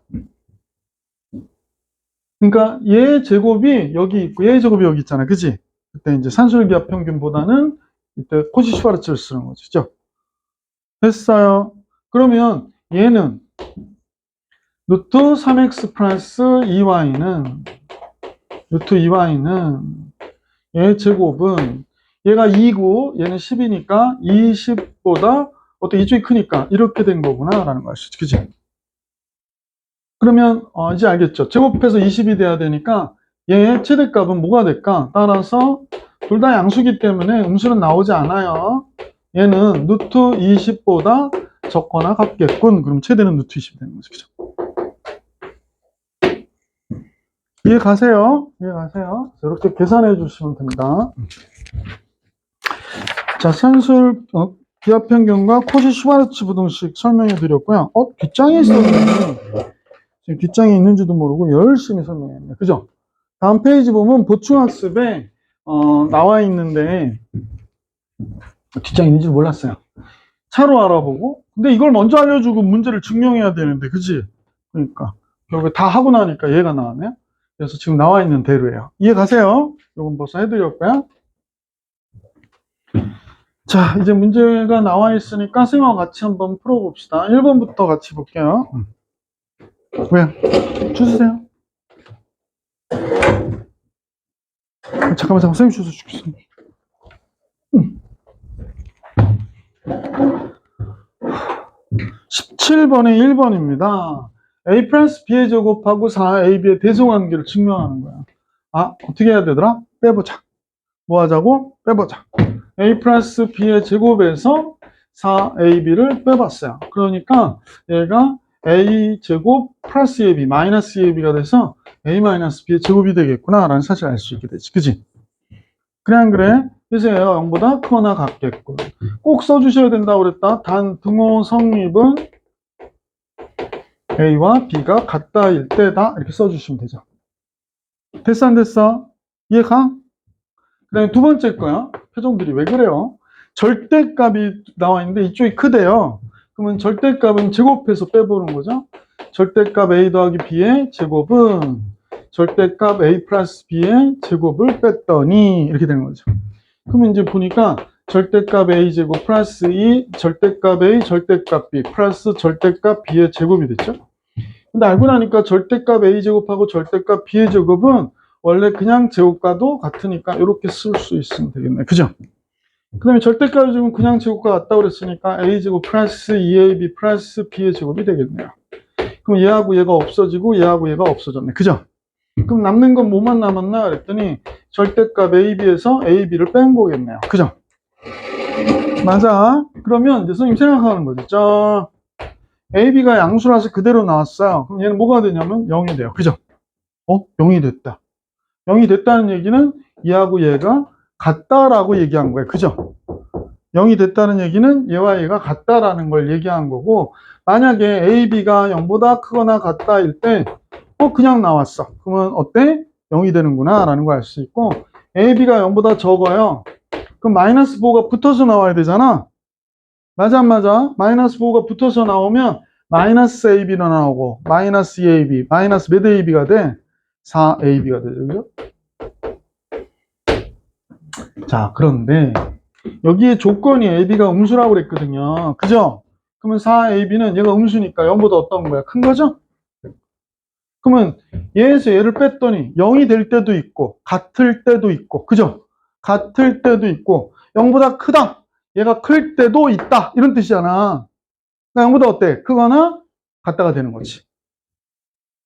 그러니까 얘 제곱이 여기 있고 얘 제곱이 여기 있잖아. 그지? 그때 이제 산술기압 평균보다는 이때 코시-슈바르츠를 쓰는 거죠. 그죠? 됐어요. 그러면 얘는 루트 3x 플러스 2y는 루트 2y는 얘 제곱은 얘가 2고 얘는 10이니까 20보다 어떤 이쪽이 크니까 이렇게 된 거구나 라는 걸 알 수 있지. 그치? 그러면 이제 알겠죠. 제곱해서 20이 돼야 되니까 얘의 최대값은 뭐가 될까? 따라서 둘 다 양수기 때문에 음수는 나오지 않아요. 얘는 루트 20보다 적거나 같겠군. 그럼 최대는 루트 20이 되는 거죠. 그죠? 이해 가세요? 이해 가세요? 이렇게 계산해 주시면 됩니다. 자, 산술 기압 평균과 코시-슈바르츠 부등식 설명해 드렸고요. 뒷장에 있었네. 지금 뒷장에 있는지도 모르고 열심히 설명했네. 그죠? 다음 페이지 보면 보충학습에 나와 있는데 뒷장에 있는지 몰랐어요. 차로 알아보고. 근데 이걸 먼저 알려주고 문제를 증명해야 되는데, 그지? 그러니까 결국에 다 하고 나니까 얘가 나왔네. 그래서 지금 나와 있는 대로예요. 이해 가세요? 이건 벌써 해드렸고요. 자, 이제 문제가 나와 있으니까 쌤하고 같이 한번 풀어봅시다. 1번부터 같이 볼게요. 왜? 주세요. 잠깐만, 쌤 주소 주겠습니다. 17번에 1번입니다. a 플러스 b의 제곱하고 4ab의 대소관계를 증명하는 거야. 어떻게 해야 되더라? 빼보자. 뭐 하자고? 빼보자. a 플러스 b의 제곱에서 4ab를 빼봤어요. 그러니까 얘가 a 제곱 플러스 ab 마이너스 ab가 돼서 a 마이너스 b의 제곱이 되겠구나 라는 사실을 알 수 있게 되지. 그지? 그래 안 그래? 그래서 얘가 0보다 크거나 같겠군. 꼭 써주셔야 된다고 그랬다. 단 등호 성립은 a와 b가 같다일 때다. 이렇게 써주시면 되죠. 됐어 안 됐어? 이해가? 그 다음에 두 번째 거야. 표정들이 왜 그래요? 절대값이 나와 있는데 이쪽이 크대요. 그러면 절대값은 제곱해서 빼보는 거죠. 절대값 a 더하기 b의 제곱은 절대값 a 플러스 b의 제곱을 뺐더니 이렇게 되는 거죠. 그러면 이제 보니까 절대값 a 제곱 플러스 2 절대값 a 절대값 b 플러스 절대값 b의 제곱이 됐죠. 근데 알고 나니까 절대값 a 제곱하고 절대값 b의 제곱은 원래 그냥 제곱과도 같으니까 이렇게 쓸 수 있으면 되겠네. 그죠? 그 다음에 절대값 제곱은 그냥 제곱과 같다고 그랬으니까 a 제곱 플러스 2ab 플러스 b의 제곱이 되겠네요. 그럼 얘하고 얘가 없어지고 얘하고 얘가 없어졌네. 그죠? 그럼 남는 건 뭐만 남았나 그랬더니 절대값 ab에서 ab를 뺀 거겠네요. 그죠? 맞아. 그러면 이제 선생님 생각하는 거죠. 자, ab가 양수라서 그대로 나왔어요. 그럼 얘는 뭐가 되냐면 0이 돼요. 그죠? 0이 됐다. 0이 됐다는 얘기는 얘하고 얘가 같다라고 얘기한 거예요. 그죠? 0이 됐다는 얘기는 얘와 얘가 같다라는 걸 얘기한 거고, 만약에 a, b가 0보다 크거나 같다일 때 그냥 나왔어. 그러면 어때? 0이 되는구나 라는 걸 알 수 있고, AB가 0보다 적어요. 그럼 마이너스 보호가 붙어서 나와야 되잖아. 맞아 안 맞아? 마이너스 보호가 붙어서 나오면 마이너스 AB로 나오고 마이너스 2AB, 마이너스 몇 AB가 돼? 4AB가 되죠. 그죠? 자, 그런데 여기에 조건이 AB가 음수라고 그랬거든요. 그죠? 그러면 4AB는 얘가 음수니까 0보다 어떤 거야? 큰 거죠? 그러면 얘에서 얘를 뺐더니 0이 될 때도 있고 같을 때도 있고, 그죠? 같을 때도 있고 0보다 크다. 얘가 클 때도 있다. 이런 뜻이잖아. 그러니까 0보다 어때? 크거나 같다가 되는 거지.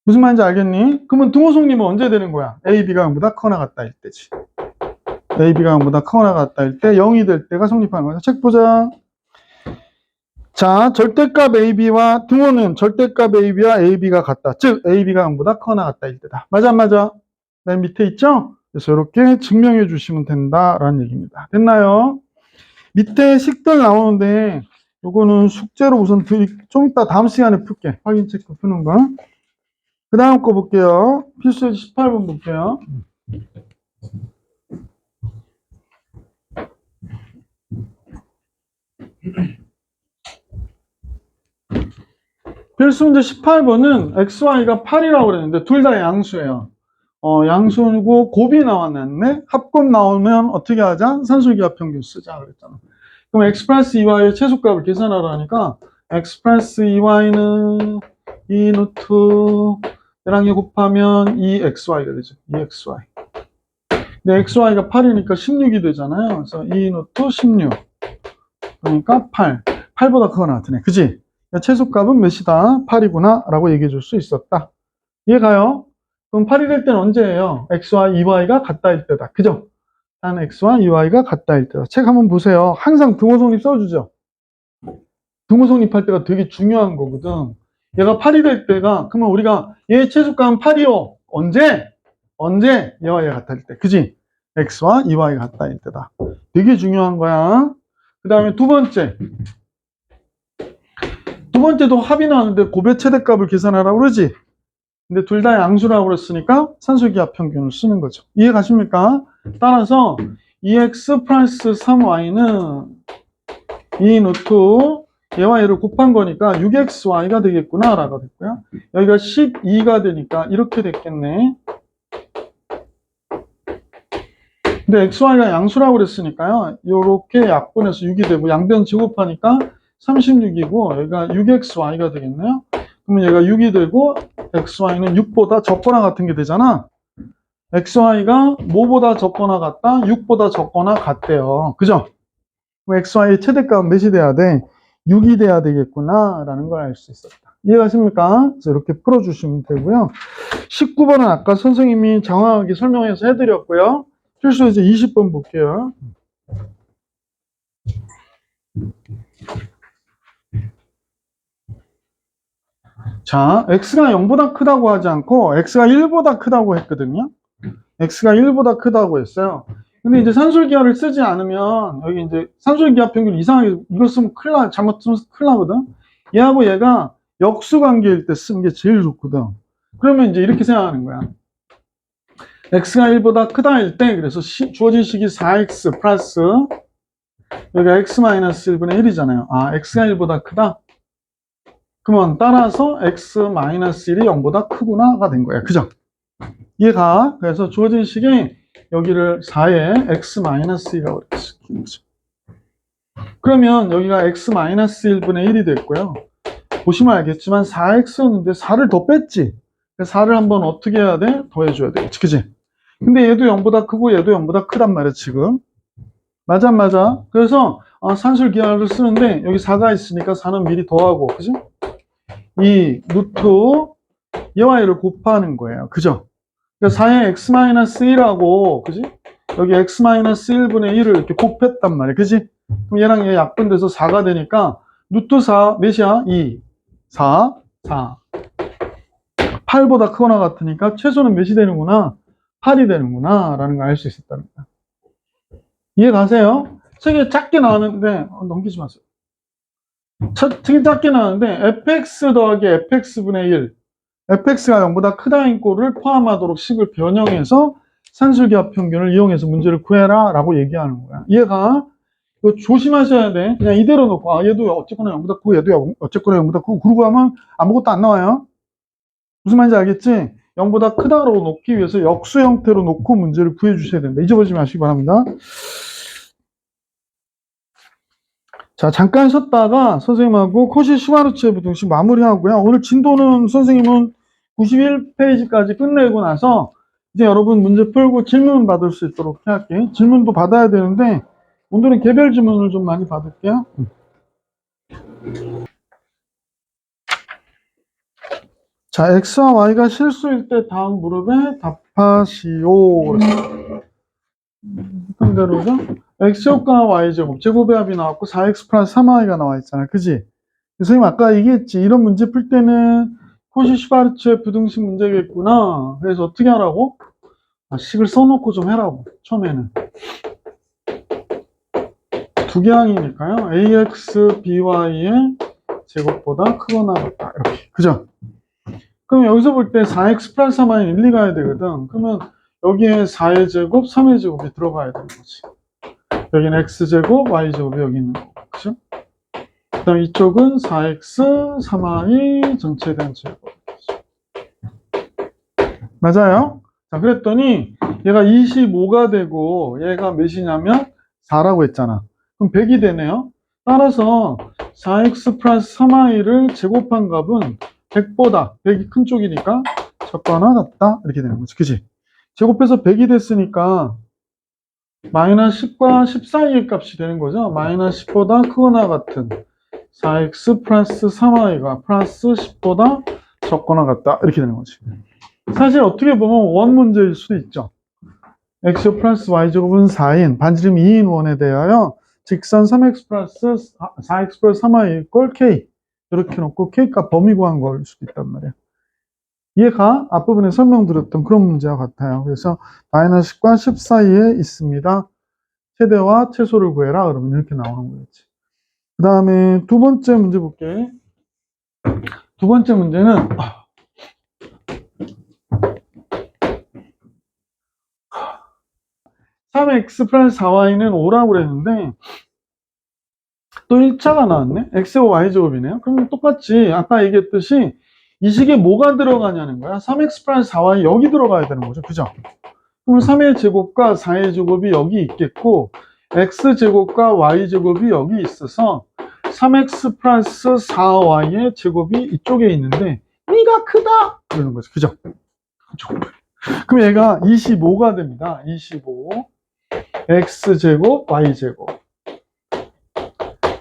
무슨 말인지 알겠니? 그러면 등호성림은 언제 되는 거야? AB가 0보다 크거나 같다일 때지. AB가 0보다 크거나 같다일 때 0이 될 때가 성립하는 거야. 책 보자. 자, 절대값 AB와 등호는 절대값 AB와 AB가 같다. 즉 AB가 0보다 크거나 같다일 때다. 맞아 안 맞아? 맨 밑에 있죠? 그래서 이렇게 증명해 주시면 된다라는 얘기입니다. 됐나요? 밑에 식들 나오는데 요거는 숙제로 우선 좀 이따 다음 시간에 풀게. 확인 체크 푸는 거. 그 다음 거 볼게요. 필수예제 18번 볼게요. 필수문제 18번은 XY가 8이라고 그랬는데 둘 다 양수예요. 양수고 곱이 나왔네. 합곱 나오면 어떻게 하자? 산술기하 평균 쓰자 그랬잖아. 그럼 x 플러스 2y의 최소값을 계산하라니까 x 플러스 2y는 2 노트 얘랑 얘 곱하면 2xy가 되죠. 2xy. 근데 xy가 8이니까 16이 되잖아요. 그래서 2 노트 16. 그러니까 8. 8보다 크거나 같으네. 그지? 최소값은 몇이다? 8이구나 라고 얘기해 줄 수 있었다. 이해가요? 그럼 8이 될 때는 언제예요? x와 2y가 같다일 때다. 그죠? 단 x와 2y가 같다일 때다. 책 한번 보세요. 항상 등호성립 써주죠. 등호성립 할 때가 되게 중요한 거거든. 얘가 8이 될 때가, 그러면 우리가 얘 최소값은 8이요. 언제? 언제? 얘와 얘가 같다일 때. 그지? x와 2y가 같다일 때다. 되게 중요한 거야. 그 다음에 두 번째. 두 번째도 합이 나왔는데 곱의 최대값을 계산하라고 그러지. 근데 둘 다 양수라고 그랬으니까 산술기하 평균을 쓰는 거죠. 이해 가십니까? 따라서 2x 플러스 3y는 2 노트 얘와 얘를 곱한 거니까 6xy가 되겠구나 라고 됐고요. 여기가 12가 되니까 이렇게 됐겠네. 근데 xy가 양수라고 그랬으니까요. 이렇게 약분해서 6이 되고 양변 제곱하니까 36이고 여기가 6xy가 되겠네요. 그러면 얘가 6이 되고 xy는 6보다 적거나 같은 게 되잖아. xy가 뭐보다 적거나 같다? 6보다 적거나 같대요. 그죠? 그럼 xy의 최대값은 몇이 돼야 돼? 6이 돼야 되겠구나 라는 걸 알 수 있었다. 이해가십니까? 그래서 이렇게 풀어주시면 되고요. 19번은 아까 선생님이 정확하게 설명해서 해드렸고요. 필수예제 20번 볼게요. 자, x가 0보다 크다고 하지 않고 x가 1보다 크다고 했거든요. x가 1보다 크다고 했어요. 근데 이제 산술기하를 쓰지 않으면 여기 이제 산술기하 평균 이상하게 이거 쓰면 잘못 쓰면 큰일 나거든. 얘하고 얘가 역수 관계일 때 쓰는 게 제일 좋거든. 그러면 이제 이렇게 생각하는 거야. x가 1보다 크다일 때 그래서 주어진 식이 4x 플러스 여기가 x 마이너스 1분의 1이잖아요. 아, x가 1보다 크다? 그러면 따라서 x 마이너스 1이 0보다 크구나가 된 거야. 그죠? 얘가 그래서 주어진 식이 여기를 4에 x 마이너스 1이라고 이렇게 쓰는 거죠. 그러면 여기가 x 마이너스 1분의 1이 됐고요. 보시면 알겠지만 4x였는데 4를 더 뺐지. 4를 한번 어떻게 해야 돼? 더해줘야 되겠지. 그지? 근데 얘도 0보다 크고 얘도 0보다 크단 말이야 지금. 맞아 안 맞아? 그래서 산술기하를 쓰는데 여기 4가 있으니까 4는 미리 더하고 그지? 이 루트 얘와 얘를 곱하는 거예요. 그죠? 그러니까 4에 x-1하고 그지? 여기 x-1분의 1을 이렇게 곱했단 말이야. 그지? 그럼 얘랑 얘 약분돼서 4가 되니까 루트 4 몇이야? 2, 4, 4. 8보다 크거나 같으니까 최소는 몇이 되는구나? 8이 되는구나 라는 걸 알 수 있었다는 거야. 이해 가세요? 책에 작게 나왔는데 넘기지 마세요. 책이 작게 나왔는데 fx 더하기 fx분의 1 fx가 0보다 크다인 꼴을 포함하도록 식을 변형해서 산술기하 평균을 이용해서 문제를 구해라 라고 얘기하는 거야. 이해가? 이거 조심하셔야 돼. 그냥 이대로 놓고, 얘도 어쨌거나 0보다 크고, 얘도 어쨌거나 0보다 크고, 그러고 하면 아무것도 안 나와요. 무슨 말인지 알겠지? 0보다 크다로 놓기 위해서 역수 형태로 놓고 문제를 구해주셔야 된다. 잊어버리지 마시기 바랍니다. 자, 잠깐 쉬었다가 선생님하고 코시-슈바르츠의 부등식 마무리하고요. 오늘 진도는 선생님은 91페이지까지 끝내고 나서 이제 여러분 문제 풀고 질문 받을 수 있도록 할게요. 질문도 받아야 되는데 오늘은 개별 질문을 좀 많이 받을게요. 자, x와 y가 실수일 때 다음 무릎에 답하시오. 했던 대로죠? x제곱과 y제곱, 제곱의 합이 나왔고 4x 플러스 3y가 나와 있잖아요. 그지? 선생님 아까 얘기했지. 이런 문제 풀 때는 코시-슈바르츠의 부등식 문제겠구나. 그래서 어떻게 하라고? 식을 써놓고 좀 해라고. 처음에는. 두 개항이니까요. ax, by의 제곱보다 크거나 같다. 이렇게. 그죠? 그럼 여기서 볼 때 4x 플러스 3y는 1, 2 가야 되거든. 그러면 여기에 4의 제곱, 3의 제곱이 들어가야 되는 거지. 여기는 x제곱, y제곱이 여기 있는 거고. 그죠? 그 다음 이쪽은 4x, 3y 전체에 대한 제곱. 맞아요? 자, 그랬더니 얘가 25가 되고 얘가 몇이냐면 4라고 했잖아. 그럼 100이 되네요. 따라서 4x 플러스 3y를 제곱한 값은 100보다 100이 큰 쪽이니까 적거나 같다. 이렇게 되는 거지. 그치? 제곱해서 100이 됐으니까 마이너스 10과 10 사이의 값이 되는 거죠. 마이너스 10보다 크거나 같은 4x 플러스 3y가 플러스 10보다 적거나 같다. 이렇게 되는 거지. 사실 어떻게 보면 원 문제일 수도 있죠. x 플러스 y제곱은 4인, 반지름 2인 원에 대하여 직선 3x 플러스 4x 플러스 3y 이꼴 k 이렇게 놓고 k값 범위 구한 걸 수도 있단 말이야. 이해가? 앞부분에 설명드렸던 그런 문제와 같아요. 그래서 마이너스 10과 10 사이에 있습니다. 최대와 최소를 구해라. 그러면 이렇게 나오는 거겠지. 그 다음에 두 번째 문제 볼게. 두 번째 문제는 3x 플러스 4y는 5라고 그랬는데 또 1차가 나왔네? x제곱 y제곱이네요. 그럼 똑같이 아까 얘기했듯이 이 식에 뭐가 들어가냐는 거야. 3x 플러스 4y 여기 들어가야 되는 거죠. 그죠? 그럼 3의 제곱과 4의 제곱이 여기 있겠고 x제곱과 y제곱이 여기 있어서 3x 플러스 4y의 제곱이 이쪽에 있는데 이가 크다! 그러는 거죠. 그죠? 그럼 얘가 25가 됩니다. 25 x제곱 y제곱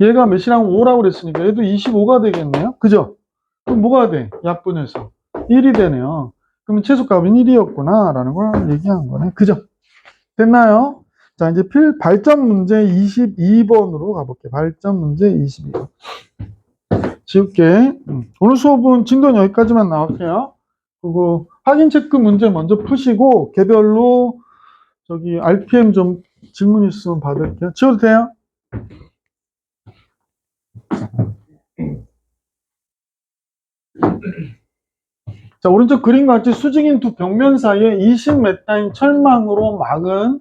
얘가 몇이랑 5라고 그랬으니까 얘도 25가 되겠네요. 그죠? 그럼 뭐가 돼? 약분해서 1이 되네요. 그러면 최소값은 1이었구나 라는 걸 얘기한 거네. 그죠? 됐나요? 자, 이제 발전 문제 22번으로 가볼게요. 발전 문제 22번. 지울게. 오늘 수업은 진도는 여기까지만 나올게요. 그리고 확인 체크 문제 먼저 푸시고 개별로 저기 RPM 좀 질문 있으면 받을게요. 지워도 돼요? 자, 오른쪽 그림과 같이 수직인 두 벽면 사이에 20m인 철망으로 막은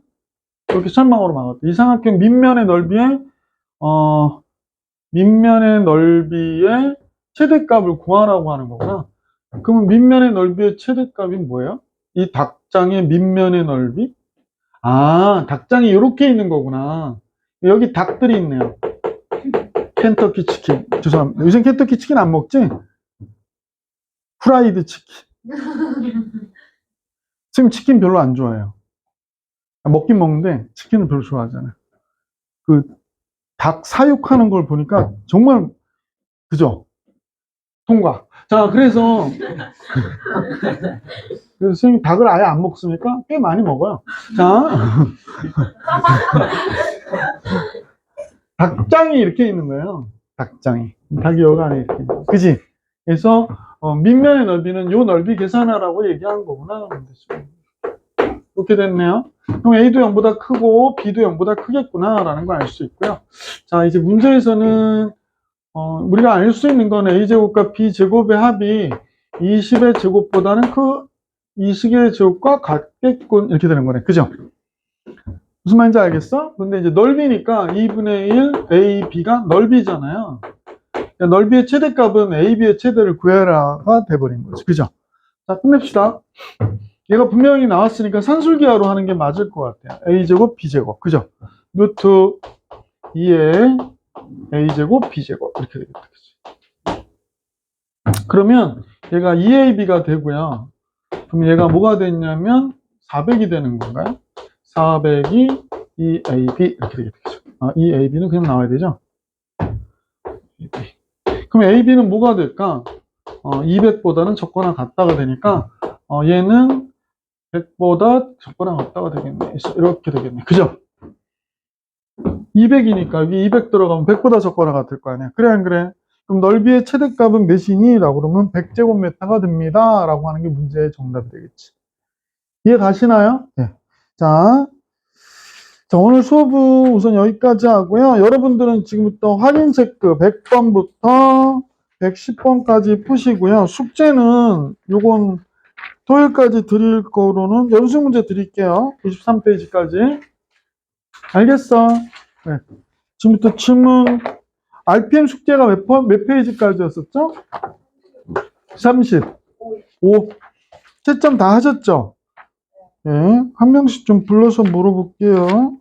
이렇게 철망으로 막았다. 이 삼각형 밑면의 넓이에 밑면의 넓이의 최대값을 구하라고 하는 거구나. 그러면 밑면의 넓이의 최대값이 뭐예요? 이 닭장의 밑면의 넓이? 아, 닭장이 이렇게 있는 거구나. 여기 닭들이 있네요. 켄터키 치킨. 죄송합니다. 요즘 켄터키 치킨 안 먹지? 프라이드 치킨. 지금 치킨 별로 안 좋아해요. 먹긴 먹는데 치킨은 별로 좋아하잖아요. 그 닭 사육하는 걸 보니까 정말 그죠? 통과. 자, 그래서 선생님 닭을 아예 안 먹습니까? 꽤 많이 먹어요. 자, 닭장이 이렇게 있는 거예요. 닭장이. 닭이 여기 안에 이렇게 있는 거예요. 그지? 그래서 밑면의 넓이는 요 넓이 계산하라고 얘기한 거구나. 이렇게 됐네요. 그럼 A도 0보다 크고 B도 0보다 크겠구나 라는 걸 알 수 있고요. 자, 이제 문제에서는 우리가 알 수 있는 건 A제곱과 B제곱의 합이 20의 제곱보다는 그 20의 제곱과 같겠군. 이렇게 되는 거네. 그죠? 무슨 말인지 알겠어? 근데 이제 넓이니까 2분의 1 a, b가 넓이잖아요. 그러니까 넓이의 최대값은 a, b의 최대를 구해라가 돼버린 거지. 그죠? 자, 끝냅시다. 얘가 분명히 나왔으니까 산술기하로 하는 게 맞을 것 같아요. a제곱, b제곱. 그죠? 루트 2의 a제곱, b제곱. 이렇게 되겠다. 그치? 그러면 얘가 2ab가 되고요. 그럼 얘가 뭐가 됐냐면 400이 되는 건가요? 400이 2ab 이렇게 되겠죠. 2ab는 그냥 나와야 되죠. 그럼 ab는 뭐가 될까? 200보다는 적거나 같다가 되니까 얘는 100보다 적거나 같다가 되겠네. 이렇게 되겠네. 그죠? 200이니까 여기 200 들어가면 100보다 적거나 같을 거 아니야. 그래 안 그래? 그럼 넓이의 최대값은 몇이니? 라고 그러면 100제곱미터가 됩니다. 라고 하는 게 문제의 정답이 되겠지. 이해 가시나요? 네. 자, 오늘 수업은 우선 여기까지 하고요. 여러분들은 지금부터 확인 체크 100번부터 110번까지 푸시고요. 숙제는 요건 토요일까지 드릴 거로는 연습 문제 드릴게요. 93페이지까지. 알겠어? 네. 지금부터 질문, RPM 숙제가 몇 페이지까지였었죠? 35. 채점 다 하셨죠? 네. 한 명씩 좀 불러서 물어볼게요.